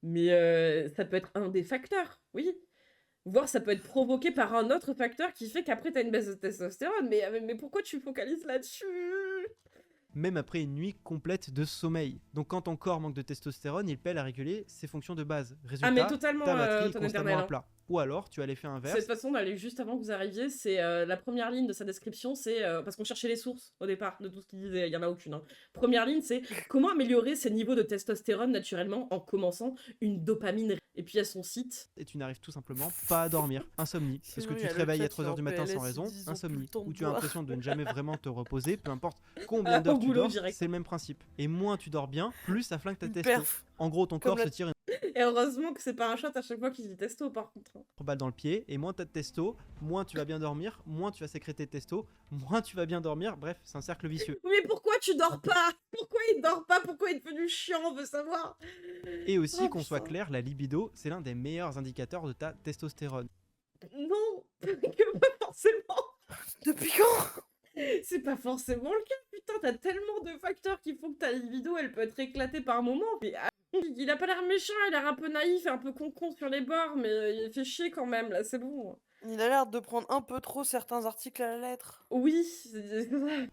Mais ça peut être un des facteurs, oui. Voire ça peut être provoqué par un autre facteur qui fait qu'après t'as une baisse de testostérone. Mais pourquoi tu focalises là-dessus? Même après une nuit complète de sommeil. Donc quand ton corps manque de testostérone, il peine à réguler ses fonctions de base. Résultat, Ah, mais totalement, ta batterie est ton constamment éternel, à plat. Ou alors, tu as l'effet De inverse. toute façon, d'aller juste avant que vous arriviez, c'est la première ligne de sa description, c'est parce qu'on cherchait les sources au départ de tout ce qu'il disait, il y en a aucune. Hein. Première ligne, c'est comment améliorer ses niveaux de testostérone naturellement en commençant une dopamine. Et puis à son site. Et tu n'arrives tout simplement pas à dormir. Insomnie. Parce Sinon, que il tu y a te le réveilles à chat qui 3h du est en matin sans PLS, raison. ils disent, ils ont plus Insomnie. le temps de Où tu as boire. l'impression de ne jamais vraiment te reposer, peu importe combien d'heures Au tu boulot dors, direct. c'est le même principe. Et moins tu dors bien, plus ça flingue ta Une testo. perf. En gros, ton Comme corps la- se tire Et heureusement que c'est pas un shot à chaque fois qu'il dit testo par contre. Hein. une balle dans le pied, et moins t'as de testo, moins tu vas bien dormir, moins tu vas sécréter de testo, moins tu vas bien dormir, bref, c'est un cercle vicieux. Mais pourquoi tu dors pas? Pourquoi il dort pas? Pourquoi il est devenu chiant? On veut savoir. Et aussi, Oh, qu'on soit putain. clair, la libido, c'est l'un des meilleurs indicateurs de ta testostérone. Non, que pas forcément. Depuis quand? C'est pas forcément le cas, putain, t'as tellement de facteurs qui font que ta libido, elle peut être éclatée par moment. Mais il a pas l'air méchant, il a l'air un peu naïf et un peu con sur les bords, mais il fait chier quand même, là, c'est bon. Il a l'air de prendre un peu trop certains articles à la lettre. Oui,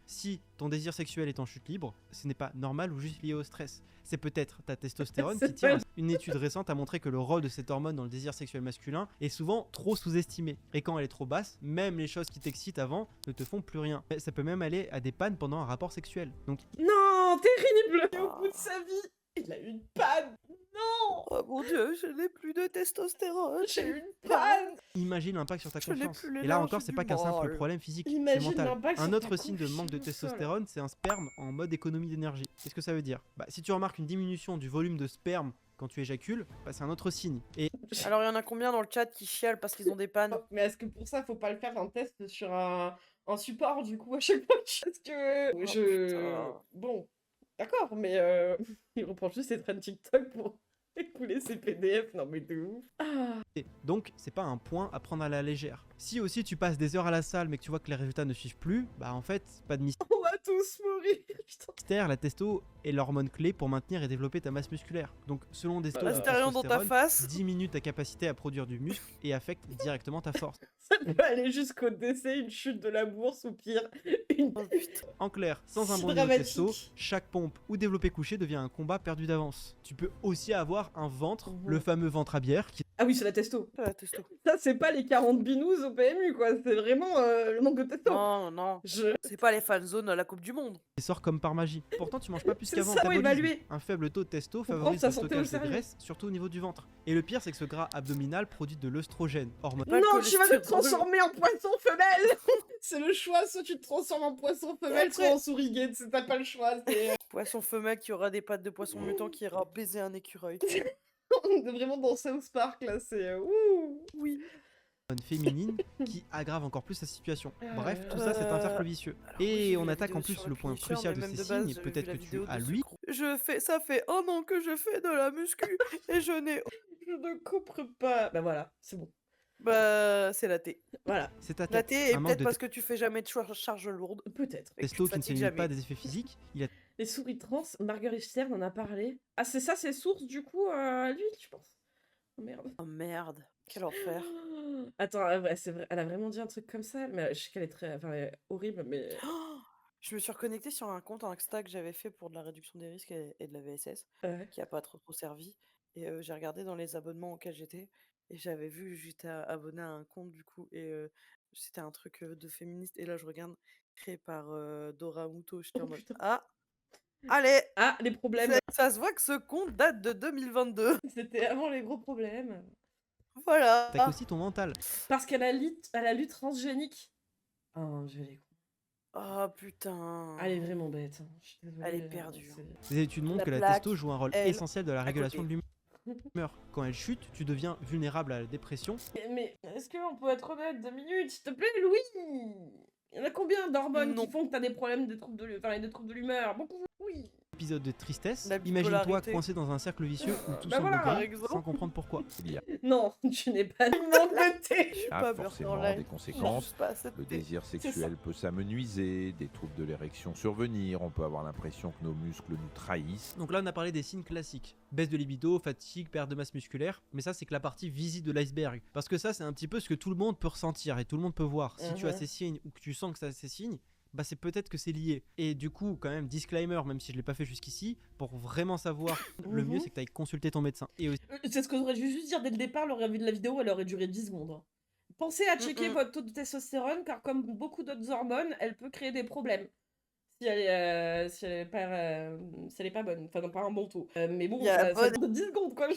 Si ton désir sexuel est en chute libre, ce n'est pas normal ou juste lié au stress. C'est peut-être ta testostérone C'est qui tire. pas- Une étude récente a montré que le rôle de cette hormone dans le désir sexuel masculin est souvent trop sous-estimé. Et quand elle est trop basse, même les choses qui t'excitent avant ne te font plus rien. Ça peut même aller à des pannes pendant un rapport sexuel. Donc non, terrible. Et au bout de sa vie, il a eu une panne. Non, Oh mon dieu, je n'ai plus de testostérone. j'ai eu une panne. imagine l'impact sur ta Je n'ai confiance. plus les Et là larges encore, c'est du pas qu'un simple mal. problème physique, c'est Imagine mental. l'impact Un sur autre ta signe de manque de confiance. testostérone, c'est un sperme en mode économie d'énergie. Qu'est-ce que ça veut dire? Bah, si tu remarques une diminution du volume de sperme quand tu éjacules, bah, c'est un autre signe. Et Alors, il y en a combien dans le chat qui chialent parce qu'ils ont des pannes? Mais est-ce que pour ça, faut pas le faire un test sur un support, du coup, à chaque fois? Parce que Oh putain. bon, d'accord, mais il reprend juste ses trends TikTok pour écouler ses PDF. Non, mais de ouf. Ah, Donc, c'est pas un point à prendre à la légère. Si aussi tu passes des heures à la salle mais que tu vois que les résultats ne suivent plus, bah en fait, pas de on va tous mourir. Putain. mystère, la testo est l'hormone clé pour maintenir et développer ta masse musculaire. Donc, selon des studies, Reste rien dans ta face. diminue ta capacité à produire du muscle et affecte directement ta force. Ça peut aller jusqu'au décès, une chute de la bourse ou pire, une Oh putain. En clair, sans un C'est bon niveau de testo, dramatique. chaque pompe ou développé couché devient un combat perdu d'avance. Tu peux aussi avoir un ventre, le fameux ventre à bière, qui Ah oui, c'est la testo. La testo. Ça, c'est pas les 40 binous au PMU, quoi. C'est vraiment le manque de testo. Non, non. C'est pas les fan zones à la Coupe du Monde. sort comme par magie. Pourtant, tu manges pas plus C'est qu'avant. ça, faut Métabolisme. évaluer. Un faible taux de testo prendre favorise sa le santé au stockage de sérieux. graisse, surtout au niveau du ventre. Et le pire, c'est que ce gras abdominal produit de l'œstrogène, hormone. Pas le Non, tu vas te cholestérol. transformer en poisson femelle. C'est le choix, soit tu te transformes en poisson femelle, après- soit en souris gay. T'as pas le choix. C'est Poisson femelle qui aura des pattes de poisson mutant qui ira baiser un écureuil. on est vraiment dans South Park là. C'est ouh. Oui. féminine qui aggrave encore plus sa situation. Bref, tout ça, c'est un cercle vicieux. Alors, oui, Et j'ai vu on la attaque vidéo en plus sur le la point punition, crucial de mais même ces de base, signes. j'avais vu Peut-être la que tu vidéo as de lui. Ça fait un an que je fais de la muscu et je n'ai. Je ne comprends pas. Bah voilà, c'est bon. Bah, c'est la T. Voilà, C'est ta La tête. T, et Un manque peut-être de parce que tu fais jamais de charge lourde. peut-être. Et que tu testo te qui ne se fatigues limite pas à jamais. des effets physiques. Il a Les souris trans, Marguerite Stern en a parlé. Ah, c'est ça, ses sources du coup à lui, je pense. Oh merde. Oh merde, quel enfer. Attends, c'est vrai, elle a vraiment dit un truc comme ça, mais je sais qu'elle est très, enfin, elle est horrible, mais Oh, je me suis reconnectée sur un compte Insta que j'avais fait pour de la réduction des risques et de la VSS, ouais. qui a pas trop servi. Et j'ai regardé dans les abonnements auxquels j'étais, et j'avais vu que j'étais abonné à un compte du coup, et c'était un truc de féministe. Et là, je regarde, créé par Dora Muto, j'étais en Oh mode putain. ah, allez, Ah, les problèmes. ça se voit que ce compte date de 2022. C'était avant les gros problèmes. Voilà. attaque aussi ton mental. Parce qu'elle a lu transgénique. Oh, je l'ai. Oh putain. Elle est vraiment bête. Hein. Je suis désolée, Elle est perdue, c'est- Les études montrent La que la plaque, testo joue un rôle elle, essentiel de la régulation de côté. l'humeur. Quand elle chute, tu deviens vulnérable à la dépression. Mais est-ce qu'on peut être honnête 2 minutes, s'il te plaît, Louis? Il y en a combien d'hormones Non. qui font que t'as des problèmes de troubles des troubles de l'humeur? Beaucoup, oui. Épisode de tristesse. La Imagine-toi bipolarité. coinsé dans un cercle vicieux où tout Bah semble voilà, grand, par exemple. sans comprendre pourquoi. Il y a Non, tu n'es pas le monde de thé. Pas peur forcément dans l'air. des Non, conséquences. juste pas assez de Le thé. désir ça. sexuel peut s'amenuiser, des troubles de l'érection survenir, on peut avoir l'impression que nos muscles nous trahissent. Donc là, on a parlé des signes classiques. Baisse de libido, fatigue, perte de masse musculaire. Mais ça, c'est que la partie visible de l'iceberg. Parce que ça, c'est un petit peu ce que tout le monde peut ressentir et tout le monde peut voir. Si tu as Mhm. ces signes ou que tu sens que tu as ces signes, bah c'est peut-être que c'est lié. Et du coup, quand même, disclaimer, même si je l'ai pas fait jusqu'ici, pour vraiment savoir, le mieux, Mhm. c'est que tu ailles consulter ton médecin. Et aussi, C'est ce que j'aurais dû juste dire dès le départ, le revue de la vidéo, elle aurait duré 10 secondes. Hein. Pensez à checker votre taux de testostérone, car comme beaucoup d'autres hormones, elle peut créer des problèmes. Si elle est, si elle est pas bonne, enfin non, pas un bon taux. Mais bon, Il y a la ça bonne- dure 10 secondes quoi.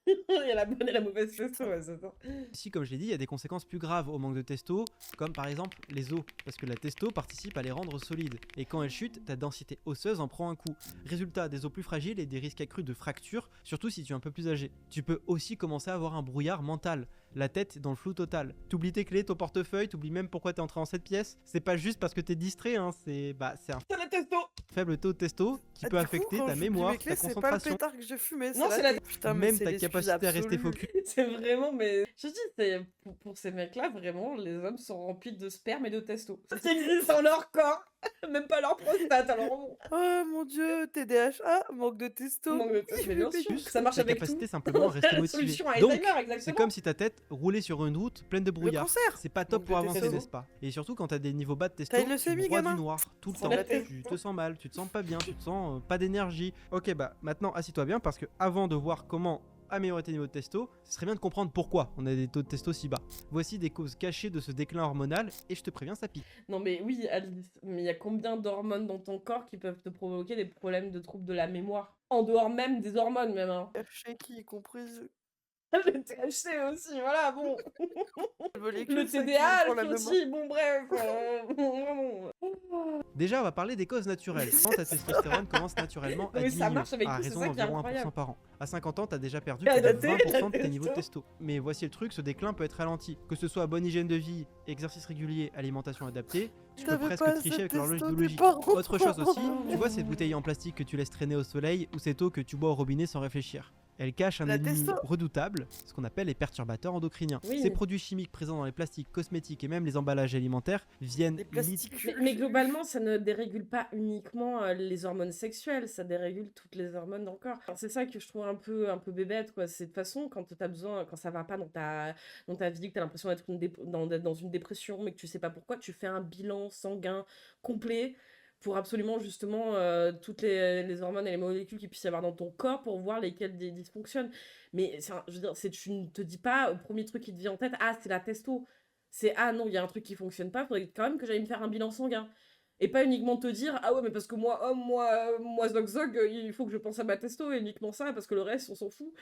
Il y a la bonne et la mauvaise testo, ouais, c'est ça. Ici, comme je l'ai dit, il y a des conséquences plus graves au manque de testo, comme par exemple les os, parce que la testo participe à les rendre solides. Et quand elle chute, ta densité osseuse en prend un coup. Résultat, des os plus fragiles et des risques accrus de fractures, surtout si tu es un peu plus âgé. Tu peux aussi commencer à avoir un brouillard mental, la tête dans le flou total. T'oublies tes clés, ton portefeuille, t'oublies même pourquoi t'es entré en cette pièce. C'est pas juste parce que t'es distrait, hein, c'est un C'est la testo. faible taux de testo qui Ah, peut du coup, affecter quand ta j'oublie mémoire, mes clés, ta c'est pas le concentration, pétard que je fumais, Non, c'est la- thé. Putain, mais même c'est ta l'excuse capacité à rester absolue. focus. C'est vraiment, mais je dis, c'est pour ces mecs-là, vraiment, les hommes sont remplis de sperme et de testo. Ça existe dans leur corps, même pas leur prostate. Alors, bon, Oh mon dieu, TDHA, manque de testo. manque de testo, mais bien sûr, ça marche Ta avec capacité tout. simplement à rester La motivé. solution à Donc, Alzheimer, exactement. c'est comme si ta tête roulait sur une route pleine de Le brouillard. cancer. C'est pas top Donc, pour le avancer, testo. n'est-ce pas? Et surtout quand t'as des niveaux bas de testo, T'as une tu leucémie, broies gamin du noir tout le Sans temps. la tête. Tu te sens mal, tu te sens pas bien, tu te sens pas d'énergie. Ok, bah maintenant assis-toi bien parce que avant de voir comment améliorer tes niveaux de testo, ce serait bien de comprendre pourquoi on a des taux de testo si bas. Voici des causes cachées de ce déclin hormonal et je te préviens, ça pique. Non mais oui, Alice, mais il y a combien d'hormones dans ton corps qui peuvent te provoquer des problèmes de troubles de la mémoire? En dehors même des hormones même, hein. Shaky comprise. Le THC aussi, voilà, bon. Molécule, Le ça qui TDAH pour la mémoire. aussi, bon bref. Vraiment. Déjà, on va parler des causes naturelles. Quand ta testostérone commence naturellement à Mais ça diminuer, marche avec à tout, c'est raison ça qui est d'environ incroyable. 1% par an. À 50 ans, t'as déjà perdu Et à plus de noter, la 20% de tes niveaux de testo. testo. Mais voici le truc, ce déclin peut être ralenti. Que ce soit bonne hygiène de vie, exercice régulier, alimentation adaptée, tu peux T'avais presque pas tricher assez avec de l'horloge testo, tes biologique. parents. Autre chose aussi, tu vois ces bouteilles en plastique que tu laisses traîner au soleil ou cette eau que tu bois au robinet sans réfléchir. Elle cache un La ennemi testo. redoutable, ce qu'on appelle les perturbateurs endocriniens. Oui. Ces produits chimiques présents dans les plastiques, cosmétiques et même les emballages alimentaires viennent Des plastiques. Mais globalement, ça ne dérégule pas uniquement les hormones sexuelles, ça dérégule toutes les hormones dans le corps. Alors, c'est ça que je trouve un peu bébête, quoi. C'est de toute façon, quand t'as besoin, quand ça va pas dans ta vie, que t'as l'impression d'être d'être dans une dépression, mais que tu sais pas pourquoi, tu fais un bilan sanguin complet pour absolument justement toutes les hormones et les molécules qu'il puisse y avoir dans ton corps pour voir lesquelles dysfonctionnent. Mais je veux dire, tu ne te dis pas au premier truc qui te vient en tête, ah c'est la testo. C'est ah non, il y a un truc qui fonctionne pas, faudrait quand même que j'aille me faire un bilan sanguin. Et pas uniquement te dire ah ouais, mais parce que moi, homme, moi Zog Zog, il faut que je pense à ma testo et uniquement ça, parce que le reste, on s'en fout.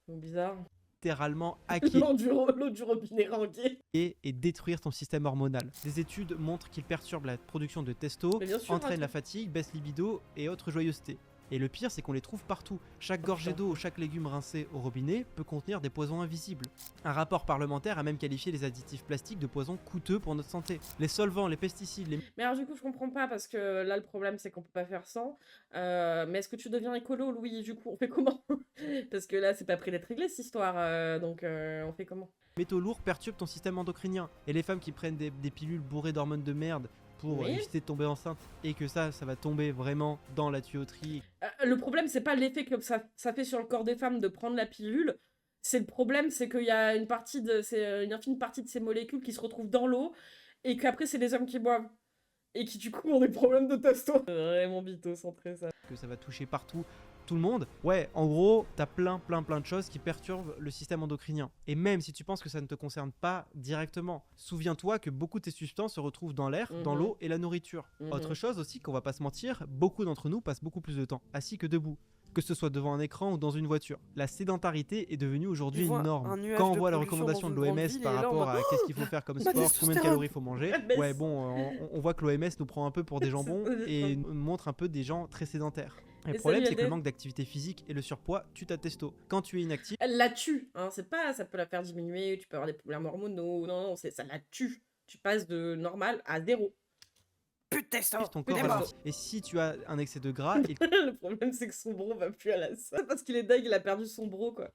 Donc bizarre. littéralement hacker L'eau du robinet rangué. et détruire ton système hormonal. Des études montrent qu'il perturbe la production de testo, Mais bien sûr, entraîne attends. la fatigue, baisse libido et autres joyeusetés. Et le pire, c'est qu'on les trouve partout. Chaque gorgée putain. d'eau ou chaque légume rincé au robinet peut contenir des poisons invisibles. Un rapport parlementaire a même qualifié les additifs plastiques de poisons coûteux pour notre santé. Les solvants, les pesticides, les Mais alors du coup, je comprends pas parce que là, le problème, c'est qu'on peut pas faire sans. Mais est-ce que tu deviens écolo, Louis? Du coup, on fait comment? Parce que là, c'est pas près d'être réglé, cette histoire. Donc, on fait comment? métaux lourds perturbent ton système endocrinien. Et les femmes qui prennent des pilules bourrées d'hormones de merde pour Oui. éviter de tomber enceinte et que ça va tomber vraiment dans la tuyauterie. Le problème, c'est pas l'effet que ça fait sur le corps des femmes de prendre la pilule. C'est le problème, c'est qu'il y a une infime partie de ces molécules qui se retrouvent dans l'eau et qu'après, c'est les hommes qui boivent. Et qui, du coup, ont des problèmes de testo. Vraiment bito centré, ça. Que ça va toucher partout, tout le monde. Ouais, en gros, t'as plein de choses qui perturbent le système endocrinien. Et même si tu penses que ça ne te concerne pas directement, souviens-toi que beaucoup de ces substances se retrouvent dans l'air, dans Mhm. l'eau et la nourriture. Mhm. Autre chose aussi, qu'on va pas se mentir, beaucoup d'entre nous passent beaucoup plus de temps assis que debout. Que ce soit devant un écran ou dans une voiture. La sédentarité est devenue aujourd'hui Tu vois une un norme. nuage Quand on de voit la pollution recommandation dans de une grande l'OMS ville, par et là, on rapport va- à qu'est-ce qu'il faut faire comme Ma sport, combien de testostérone. calories il faut manger, Mais ouais bon, on voit que l'OMS nous prend un peu pour des jambons et C'est- nous montre un peu des gens très sédentaires. Et Et le problème, salut, c'est que le Adèle. manque d'activité physique et le surpoids tue ta testo. Quand tu es inactif, Elle la tue, hein. C'est pas, ça peut la faire diminuer, tu peux avoir des problèmes hormonaux. Non, ça la tue. Tu passes de normal à 0. Plus de testo. ton plus corps de va testo. partir. Et si tu as un excès de gras, il Le problème, c'est que son bro va plus à la salle. Parce qu'il est dingue, il a perdu son bro, quoi.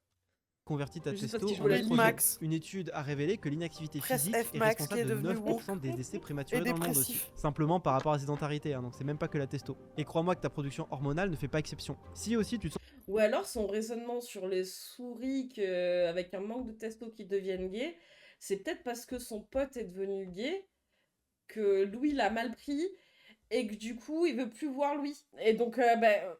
convertit ta Juste parce testo qu'il joue en à la oestrogène. Max. Une étude a révélé que l'inactivité Presse physique F est Max qui responsable est de devenu 9% des décès prématurés et dans le monde aussi. dépressif. Simplement par rapport à la sédentarité, hein, donc c'est même pas que la testo. Et crois-moi que ta production hormonale ne fait pas exception. Si aussi tu te sens Ou alors son raisonnement sur les souris avec un manque de testo qui deviennent gays, c'est peut-être parce que son pote est devenu gay, que Louis l'a mal pris, et que du coup il veut plus voir Louis. Et donc,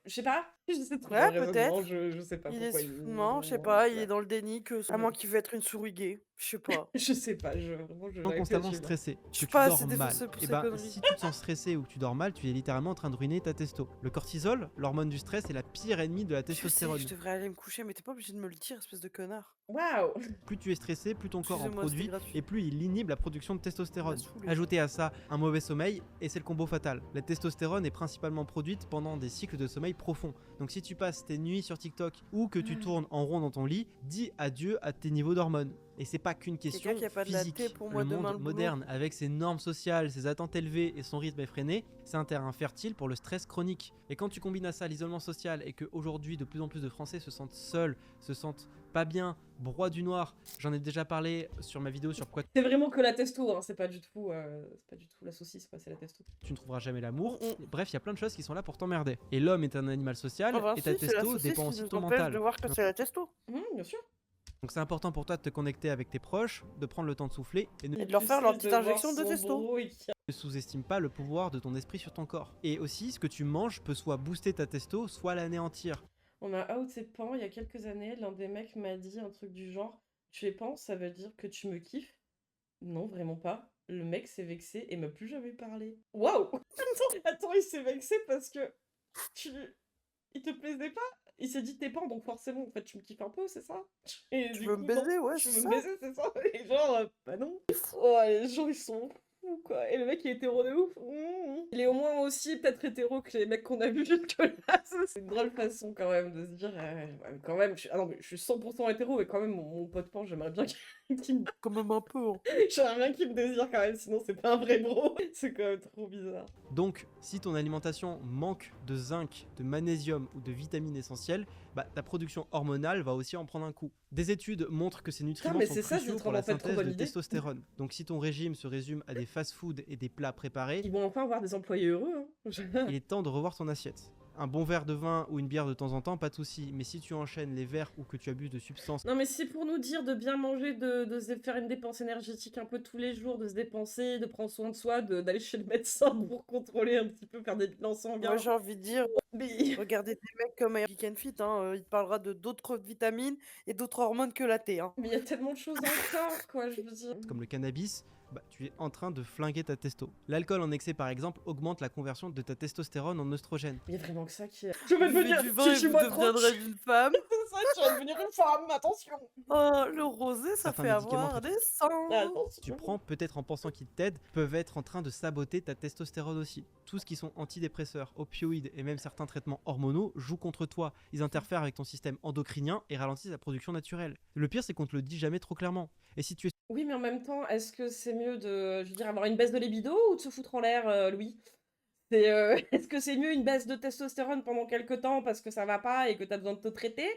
je sais pas. Je sais trop Ouais, le raisonnement, peut-être. je sais pas Il est pourquoi non, je sais pas, il est dans le déni que à moins qu'il veut être une souris gay. Je sais pas. Je sais pas, vraiment, je n'arrive constamment pas à suivre. stressé, Je que suis tu pas dors assez mal, défoncé pour et ces ben conneries. si tu te sens stressé ou que tu dors mal, tu es littéralement en train de ruiner ta testo. Le cortisol, l'hormone du stress, est la pire ennemie de la Je sais que testostérone. je devrais aller me coucher, mais t'es pas obligé de me le dire, espèce de connard. Waouh. Plus tu es stressé, plus ton corps en Excusez-moi, produit c'était gratuit. et plus il inhibe la production de testostérone. Ça m'a saoulé. Ajoutez à ça un mauvais sommeil et c'est le combo fatal. La testostérone est principalement produite pendant des cycles de sommeil profonds. Donc si tu passes tes nuits sur TikTok ou que tu tournes en rond dans ton lit, dis adieu à tes niveaux d'hormones. Et c'est pas qu'une question Quelqu'un qui a pas de la physique. thé pour moi le demain, monde le boulot. moderne, avec ses normes sociales, ses attentes élevées et son rythme effréné, c'est un terrain fertile pour le stress chronique. Et quand tu combines à ça l'isolement social et qu'aujourd'hui de plus en plus de Français se sentent seuls, se sentent pas bien, broie du noir, j'en ai déjà parlé sur ma vidéo sur pourquoi C'est vraiment que la testo, hein. C'est pas du tout la saucisse, quoi, c'est la testo. tu ne trouveras jamais l'amour. Mm. Bref, il y a plein de choses qui sont là pour t'emmerder. Et l'homme est un animal social Ah bah et ta si, c'est la testo saucisse dépend qui aussi de nous ton empêche mental. de voir que c'est la testo. Bien sûr. Donc c'est important pour toi de te connecter avec tes proches, de prendre le temps de souffler et ne Et de leur faire leur petite voir injection de son testo. bro et qui- sous-estime pas le pouvoir de ton esprit sur ton corps. Et aussi, ce que tu manges peut soit booster ta testo, soit l'anéantir. On a out ses pans il y a quelques années, l'un des mecs m'a dit un truc du genre tu es pan, ça veut dire que tu me kiffes? Non, vraiment pas. Le mec s'est vexé et m'a plus jamais parlé. Waouh. Attends, il s'est vexé parce que il te plaisait pas? Il s'est dit t'es pan, donc forcément, en fait, tu me kiffes un peu, c'est ça? Et Tu du veux coup, me non, baiser, ouais, tu c'est veux ça. me baiser, c'est ça? Et genre, bah non. Oh, les gens, ils sont fous, quoi. Et le mec, il est hétéro de ouf. Il est au moins aussi peut-être hétéro que les mecs qu'on a vus jusque-là. Ça, c'est une drôle façon, quand même, de se dire, ouais, quand même, ah non, mais je suis 100% hétéro, et quand même, mon pote pan, j'aimerais bien qu'il me... Quand même un peu. Hein. J'aimerais bien qu'il me désire, quand même, sinon c'est pas un vrai bro. C'est quand même trop bizarre. Donc, si ton alimentation manque de zinc, de magnésium ou de vitamines essentielles, bah, ta production hormonale va aussi en prendre un coup. Des études montrent que ces nutriments mais sont c'est ça, cruciaux c'est pour la en fait trop synthèse bonne de idée. testostérone. Donc, si ton régime se résume à des fast-foods et des plats préparés, Ils vont enfin avoir des employés heureux, hein. il est temps de revoir ton assiette. Un bon verre de vin ou une bière de temps en temps, pas de souci. Mais si tu enchaînes les verres ou que tu abuses de substances Non, mais c'est pour nous dire de bien manger, de se faire une dépense énergétique un peu tous les jours, de se dépenser, de prendre soin de soi, d'aller chez le médecin pour contrôler un petit peu, faire des bilans sanguins. Moi, j'ai envie de dire, Mais... regardez des mecs comme Geek and Fit, hein, il te parlera de d'autres vitamines et d'autres hormones que la thé. Hein. mais il y a tellement de choses encore, quoi, je veux dire. comme le cannabis, bah, tu es en train de flinguer ta testo. L'alcool en excès, par exemple, augmente la conversion de ta testostérone en oestrogène. Il y a vraiment que ça qui... Je vais Buvez devenir... du vin et vous moi trop... deviendrez une femme. C'est ça, je vais devenir une femme, attention. Oh, le rosé, ça Certains fait médicaments avoir que des sangs. Attention. Tu prends peut-être en pensant qu'ils t'aident, peuvent être en train de saboter ta testostérone aussi. Tout ce qui sont antidépresseurs, opioïdes et même certains traitements hormonaux jouent contre toi. Ils interfèrent avec ton système endocrinien et ralentissent la production naturelle. Le pire, c'est qu'on te le dit jamais trop clairement. Et si tu es Oui, mais en même temps, est-ce que c'est mieux de, je veux dire, avoir une baisse de libido ou de se foutre en l'air, Louis? Est-ce que c'est mieux une baisse de testostérone pendant quelques temps parce que ça va pas et que t'as besoin de te traiter?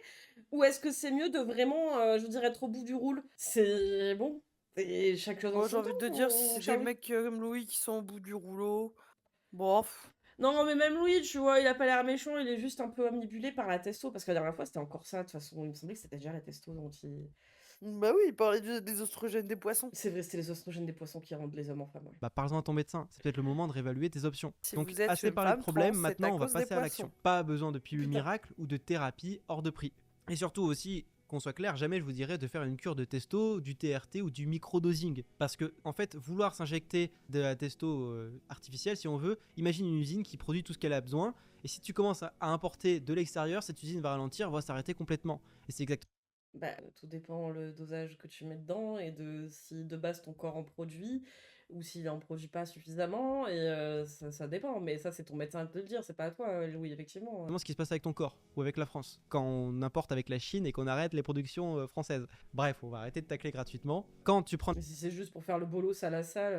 Ou est-ce que c'est mieux de vraiment, je veux dire, être au bout du roule? C'est bon, c'est chaque chose en Moi, j'ai son envie de temps, te dire, mon si c'est cher des Louis. mecs comme Louis qui sont au bout du rouleau, bon, Non, mais même Louis, tu vois, il a pas l'air méchant, il est juste un peu omnibulé par la testo, parce que la dernière fois, c'était encore ça, de toute façon, il me semblait que c'était déjà la testo dont il... bah oui, il parlait des oestrogènes des poissons. C'est vrai, c'était les oestrogènes des poissons qui rendent les hommes en femmes, ouais. bah, parle-en à ton médecin, c'est peut-être le moment de réévaluer tes options. Si Donc vous êtes assez une parlé de femme problème, trans, c'est maintenant à on va cause des passer à l'action. poissons. Pas besoin de pilule Putain. miracle ou de thérapie hors de prix. Et surtout aussi, qu'on soit clair, jamais je vous dirais de faire une cure de testo, du TRT ou du microdosing. Parce que, en fait, vouloir s'injecter de la testo artificielle, si on veut, imagine une usine qui produit tout ce qu'elle a besoin, et si tu commences à importer de l'extérieur, cette usine va ralentir, va s'arrêter complètement. Et c'est exactement Bah, tout dépend le dosage que tu mets dedans et de si de base ton corps en produit ou s'il en produit pas suffisamment et ça dépend. Mais ça, c'est ton médecin de te le dire, c'est pas à toi, Louis, effectivement. ce qui se passe avec ton corps, ou avec la France, quand on importe avec la Chine et qu'on arrête les productions françaises. Bref, on va arrêter de tacler gratuitement. Quand tu prends Mais si c'est juste pour faire le bolos à la salle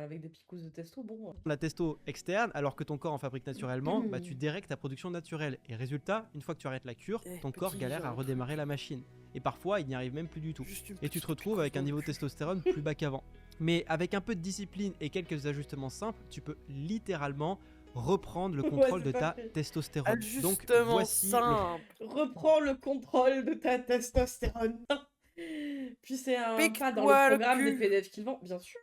avec des picousses de testo, bon. la testo externe, alors que ton corps en fabrique naturellement, bah, tu dérègles ta production naturelle. Et résultat, une fois que tu arrêtes la cure, ton corps galère à redémarrer la machine. Et parfois, il n'y arrive même plus du tout. Juste une Et tu petite te retrouves avec un niveau de testostérone plus bas qu'avant. Mais avec un peu de discipline et quelques ajustements simples, tu peux littéralement reprendre le Ouais, contrôle c'est de ta parfait. testostérone. Donc Ajustement voici le simple. Reprends le contrôle de ta testostérone. Puis c'est un pas dans Pique-toi le le programme des cul. PDF qu'ils vendent, bien sûr.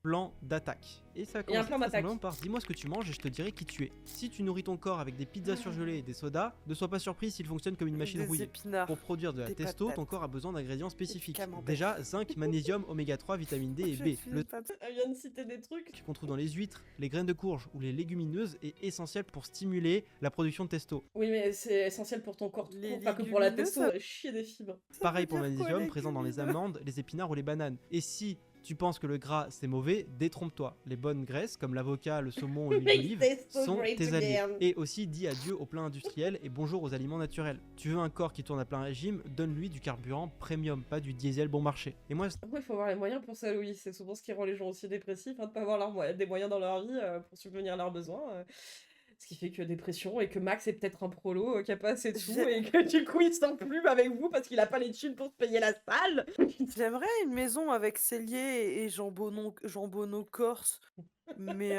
plan d'attaque. Et ça Il y a un commence plan très d'attaque. simplement par dis-moi ce que tu manges et je te dirai qui tu es. Si tu nourris ton corps avec des pizzas surgelées et des sodas, ne sois pas surpris s'il fonctionne comme une machine Des rouillée. épinards. Pour produire de la des testo, ton patates. corps a besoin d'ingrédients spécifiques. camembert. Déjà, zinc, magnésium, oméga 3, vitamine D et Je B. suis Le une femme. Elle vient de citer des trucs. qu'on trouve dans les huîtres, les graines de courge ou les légumineuses est essentiel pour stimuler la production de testo. Oui, mais c'est essentiel pour ton corps tout Les court, pas que pour la légumineuses, testo, chier des fibres. Pareil veut pour le dire quoi, magnésium présent dans les légumineux amandes, les épinards ou les bananes. Et si tu penses que le gras c'est mauvais, détrompe-toi. Les bonnes graisses comme l'avocat, le saumon ou l'huile Make d'olive testo sont great tes alliés. again. Et aussi dis adieu au plein industriel et bonjour aux aliments naturels. Tu veux un corps qui tourne à plein régime, donne-lui du carburant premium, pas du diesel bon marché. Et moi, Ouais, il faut avoir les moyens pour ça, Louis. C'est souvent ce qui rend les gens aussi dépressifs, hein, de pas avoir des moyens dans leur vie pour subvenir à leurs besoins. Ce qui fait que dépression et que Max est peut-être un prolo qui a pas assez de sous et que du coup il s'en plume avec vous parce qu'il a pas les thunes pour se payer la salle. J'aimerais une maison avec cellier et jambonneau corse. Mais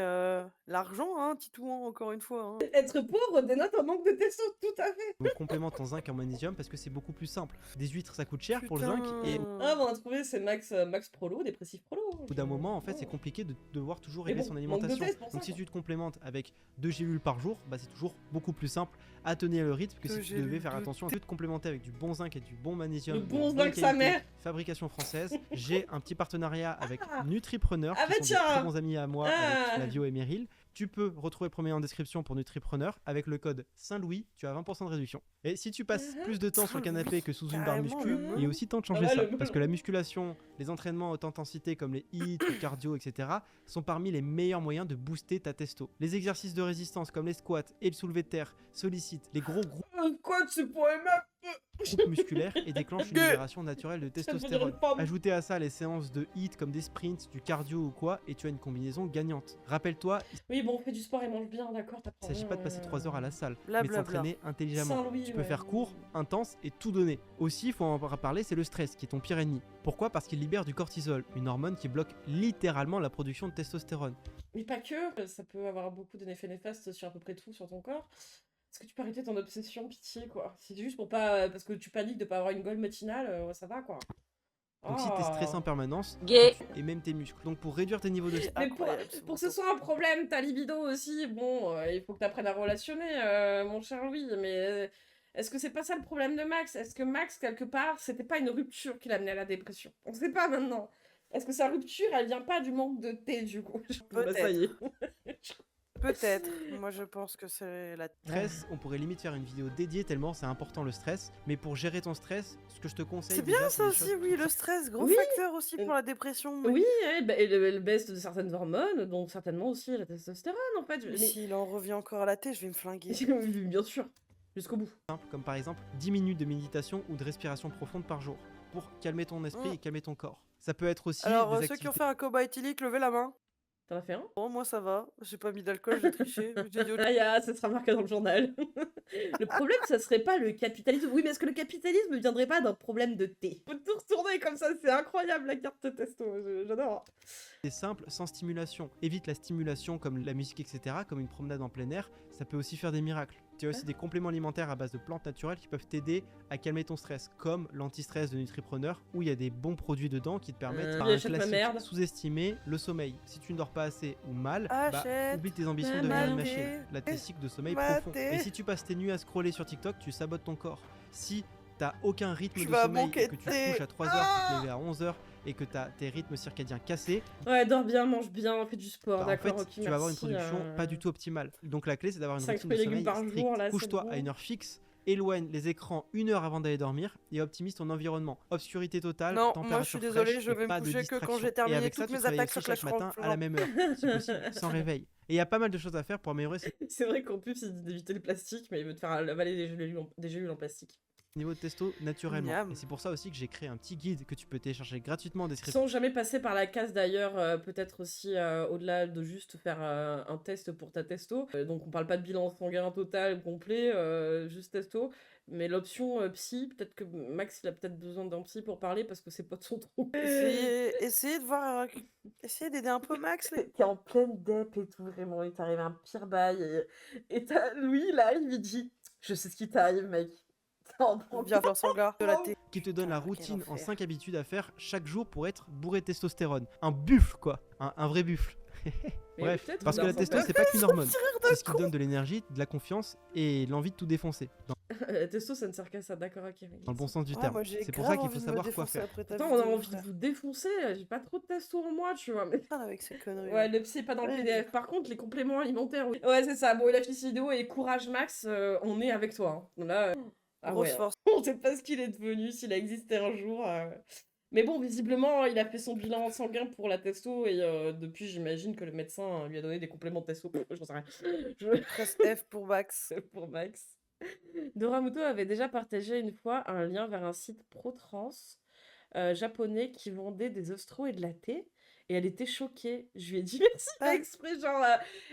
l'argent, hein, Titouan, encore une fois. Hein. Être pauvre dénote un manque de testo, tout à fait. on complémente en zinc et en magnésium parce que c'est beaucoup plus simple. Des huîtres ça coûte cher pour le zinc et Putain. Ah, bon, on a trouvé, c'est Max prolo, dépressif prolo. au bout d'un moment, en fait, c'est compliqué de devoir toujours Mais régler bon, son manque de alimentation. test pour ça, Donc, si quoi. tu te complémentes avec 2 gélules par jour, bah, c'est toujours beaucoup plus simple à tenir le rythme que 2 si tu devais gélules faire de attention à te complémenter avec du bon zinc et du bon magnésium. Le de bon bonne zinc, sa qualité, mère. fabrication française. J'ai un petit partenariat avec Ah. Nutripreneur, Ah qui bah sont des tiens. très bons amis à moi, Ah. avec Flavio et Meryl. Tu peux retrouver le premier en description pour Nutripreneur. Avec le code Saint-Louis, tu as 20% de réduction. Et si tu passes plus de temps sur le canapé que sous une barre Carrément, muscu, le melon. il est aussi temps de changer Ah ouais, ça. le Parce que la musculation, les entraînements à haute intensité comme les HIIT, le cardio, etc. sont parmi les meilleurs moyens de booster ta testo. Les exercices de résistance comme les squats et le soulevé de terre sollicitent les gros Quoi, c'est pour les meufs? groupes musculaires et déclenchent une libération naturelle de Ça veut dire testostérone. une femme. Ajoutez à ça les séances de HIIT comme des sprints, du cardio ou quoi, et tu as une combinaison gagnante. Rappelle-toi, Oui, bon, on fait du sport et mange bien, d'accord, il t'apprends ne s'agit rien, pas de passer 3 heures à la salle, mais de Blablabla. s'entraîner intelligemment. Saint-Louis, Tu peux ouais. faire court, intense et tout donner. Aussi, il faut en parler, c'est le stress qui est ton pire ennemi. Pourquoi? Parce qu'il libère du cortisol, une hormone qui bloque littéralement la production de testostérone. Mais pas que, ça peut avoir beaucoup d'effets néfastes sur à peu près tout sur ton corps. Est-ce que tu peux arrêter ton obsession, pitié, quoi? C'est juste pour pas... Parce que tu paniques de pas avoir une goal matinale, ouais, ça va, quoi. Donc si t'es stressé Oh. en permanence, Gay. et même tes muscles. Donc pour réduire tes niveaux de stress, Mais pour que ce soit un problème, ta libido aussi, bon, il faut que tu apprennes à relationner, mon cher Louis, mais est-ce que c'est pas ça le problème de Max? Est-ce que Max, quelque part, c'était pas une rupture qui l'a amené à la dépression? On sait pas maintenant. Est-ce que sa rupture, elle vient pas du manque de thé, du coup? Bah, ça y est. Peut-être. Moi, je pense que c'est la. stress, on pourrait limite faire une vidéo dédiée tellement c'est important le stress. Mais pour gérer ton stress, ce que je te conseille C'est déjà, bien ça des aussi, choses- oui, le stress, gros Oui. facteur aussi pour la dépression. Oui, et le baisse de certaines hormones, dont certainement aussi la testostérone, en fait. Mais s'il en revient encore à la tête, je vais me flinguer. Bien sûr, jusqu'au bout. simples, comme par exemple 10 minutes de méditation ou de respiration profonde par jour, pour calmer ton esprit et calmer ton corps. Ça peut être aussi Alors, des ceux qui ont activités fait un coma éthylique, levez la main. T'en as fait un? Bon, moi ça va. J'ai pas mis d'alcool, j'ai triché. J'ai dit au- Ça sera marqué dans le journal. Le problème, ça serait pas le capitalisme. Oui, mais est-ce que le capitalisme ne viendrait pas d'un problème de thé? Faut tout retourner comme ça, c'est incroyable la carte de testo, j'adore. simples sans stimulation. Évite la stimulation comme la musique, etc., comme une promenade en plein air, ça peut aussi faire des miracles. Tu as aussi des compléments alimentaires à base de plantes naturelles qui peuvent t'aider à calmer ton stress, comme l'anti-stress de Nutripreneur, où il y a des bons produits dedans qui te permettent, par un achète ma classique merde. sous-estimer, le sommeil. Si tu ne dors pas assez ou mal, Achète oublie tes ambitions ma de devenir une maté. machine. La technique de sommeil Maté. profond. Et si tu passes tes nuits à scroller sur TikTok, tu sabotes ton corps. Si t'as aucun rythme Tu de vas sommeil manquer et que tu de te thé. couches à 3h, tu te lever à 11h et que t'as tes rythmes circadiens cassés, Ouais, dors bien, mange bien, fais du sport, bah, en d'accord, fait, ok, tu vas avoir une merci, production pas du tout optimale. Donc la clé, c'est d'avoir une 5 routine de fruits et légumes sommeil par stricte. jour, là, c'est Couche-toi bon. à une heure fixe, éloigne les écrans 1 heure avant d'aller dormir et optimise ton environnement. Obscurité totale, Non, température moi, je suis désolée, fraîche je et vais me pas de coucher que quand distraction. j'ai Et terminé avec ça, toutes tu mes te réveilles attaques aussi sur chaque Clash matin à la Royale. même heure, si possible, sans réveil. Et il y a pas mal de choses à faire pour améliorer ce C'est vrai qu'en plus, il dit d'éviter le plastique, mais il veut te faire avaler des gélules en plastique. niveau de testo naturellement. Miam. Et c'est pour ça aussi que j'ai créé un petit guide que tu peux télécharger gratuitement en description. Sans jamais passer par la case d'ailleurs, peut-être aussi au-delà de juste faire un test pour ta testo. Donc on parle pas de bilan sanguin total complet, juste testo. Mais l'option psy, peut-être que Max il a peut-être besoin d'un psy pour parler parce que ses potes sont trop. Essayez de voir. Essayez d'aider un peu Max. les- T'es en pleine dep et tout, vraiment, il t'arrive un pire bail. Et t'as Louis, là, il lui dit: Je sais ce qui t'arrive, mec. T'es en On vient faire sanglar de la thé. Qui te donne la Putain, quel routine en enfer. 5 habitudes à faire chaque jour pour être bourré de testostérone. Un buffle quoi, un vrai buffle. Mais Bref, peut-être parce que dans la son testo père. c'est pas qu'une hormone, c'est ce qui donne de l'énergie, de la confiance et l'envie de tout défoncer, Testo, ça ne sert qu'à ça, d'accord, ok. dans le bon sens du Ouais, terme. moi, j'ai C'est pour grave ça qu'il envie faut de me savoir quoi défoncer faire. après ta Attends, on a vidéo, envie de frère. vous défoncer, j'ai pas trop de testo en moi, tu vois. Mais... Putain, avec ces conneries. Ouais, le psy est pas dans le Ouais. PDF. Par contre, les compléments alimentaires, oui. Ouais, c'est ça. Bon, il a fini cette vidéo et courage, Max, on est avec toi. Hein. Là, ah Grosse ouais. force. On sait pas ce qu'il est devenu, s'il a existé un jour. Mais bon, visiblement, il a fait son bilan sanguin pour la testo et depuis, j'imagine que le médecin lui a donné des compléments de testo. J'en sais rien. Presse F pour Max. Pour Max. Doramuto avait déjà partagé une fois un lien vers un site pro-trans japonais qui vendait des ostros et de la thé. Et elle était choquée. Je lui ai dit merci, pas Ah. exprès, genre,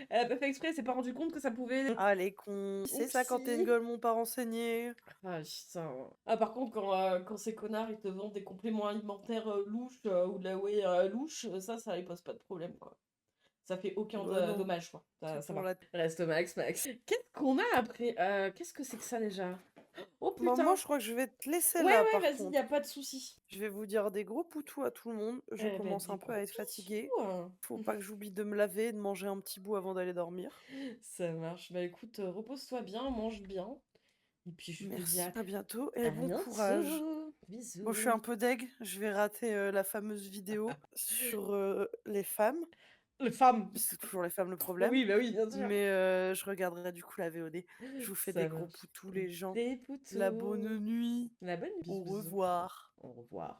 elle a pas fait exprès, elle s'est pas rendu compte que ça pouvait. Ah, les cons. C'est ça quand t'es Oupsie. une gueule, mon pas renseigné. Ah, putain. Ah, par contre, quand ces connards ils te vendent des compléments alimentaires louches ou de la whey louche, ça les pose pas de problème, quoi. Ça fait aucun Bah non. dommage, quoi. Ça Pour va. la- Reste Max. Qu'est-ce qu'on a après qu'est-ce que c'est que ça déjà? Oh Moi, putain! je crois que je vais te laisser Ouais, là, ouais, par vas-y, contre. y a pas de souci. Je vais vous dire des gros poutous à tout le monde. Je Eh ben, commence dis un peu à être gros fatiguée. bisous, hein. Faut pas que j'oublie de me laver et de manger un petit bout avant d'aller dormir. Ça marche. Bah écoute, repose-toi bien, mange bien. Et puis je te dis Merci, à à bientôt et à bon bientôt. courage. Bisous. Bon, je suis un peu deg, je vais rater la fameuse vidéo sur les femmes. Les femmes. C'est toujours les femmes le problème. Oui, bah oui, bien sûr. Mais je regarderai du coup la VOD. Je vous fais Ça des gros marche. poutous les gens. Des poutous. La bonne nuit. La bonne nuit. Au Bisous, bisous. revoir. Au revoir.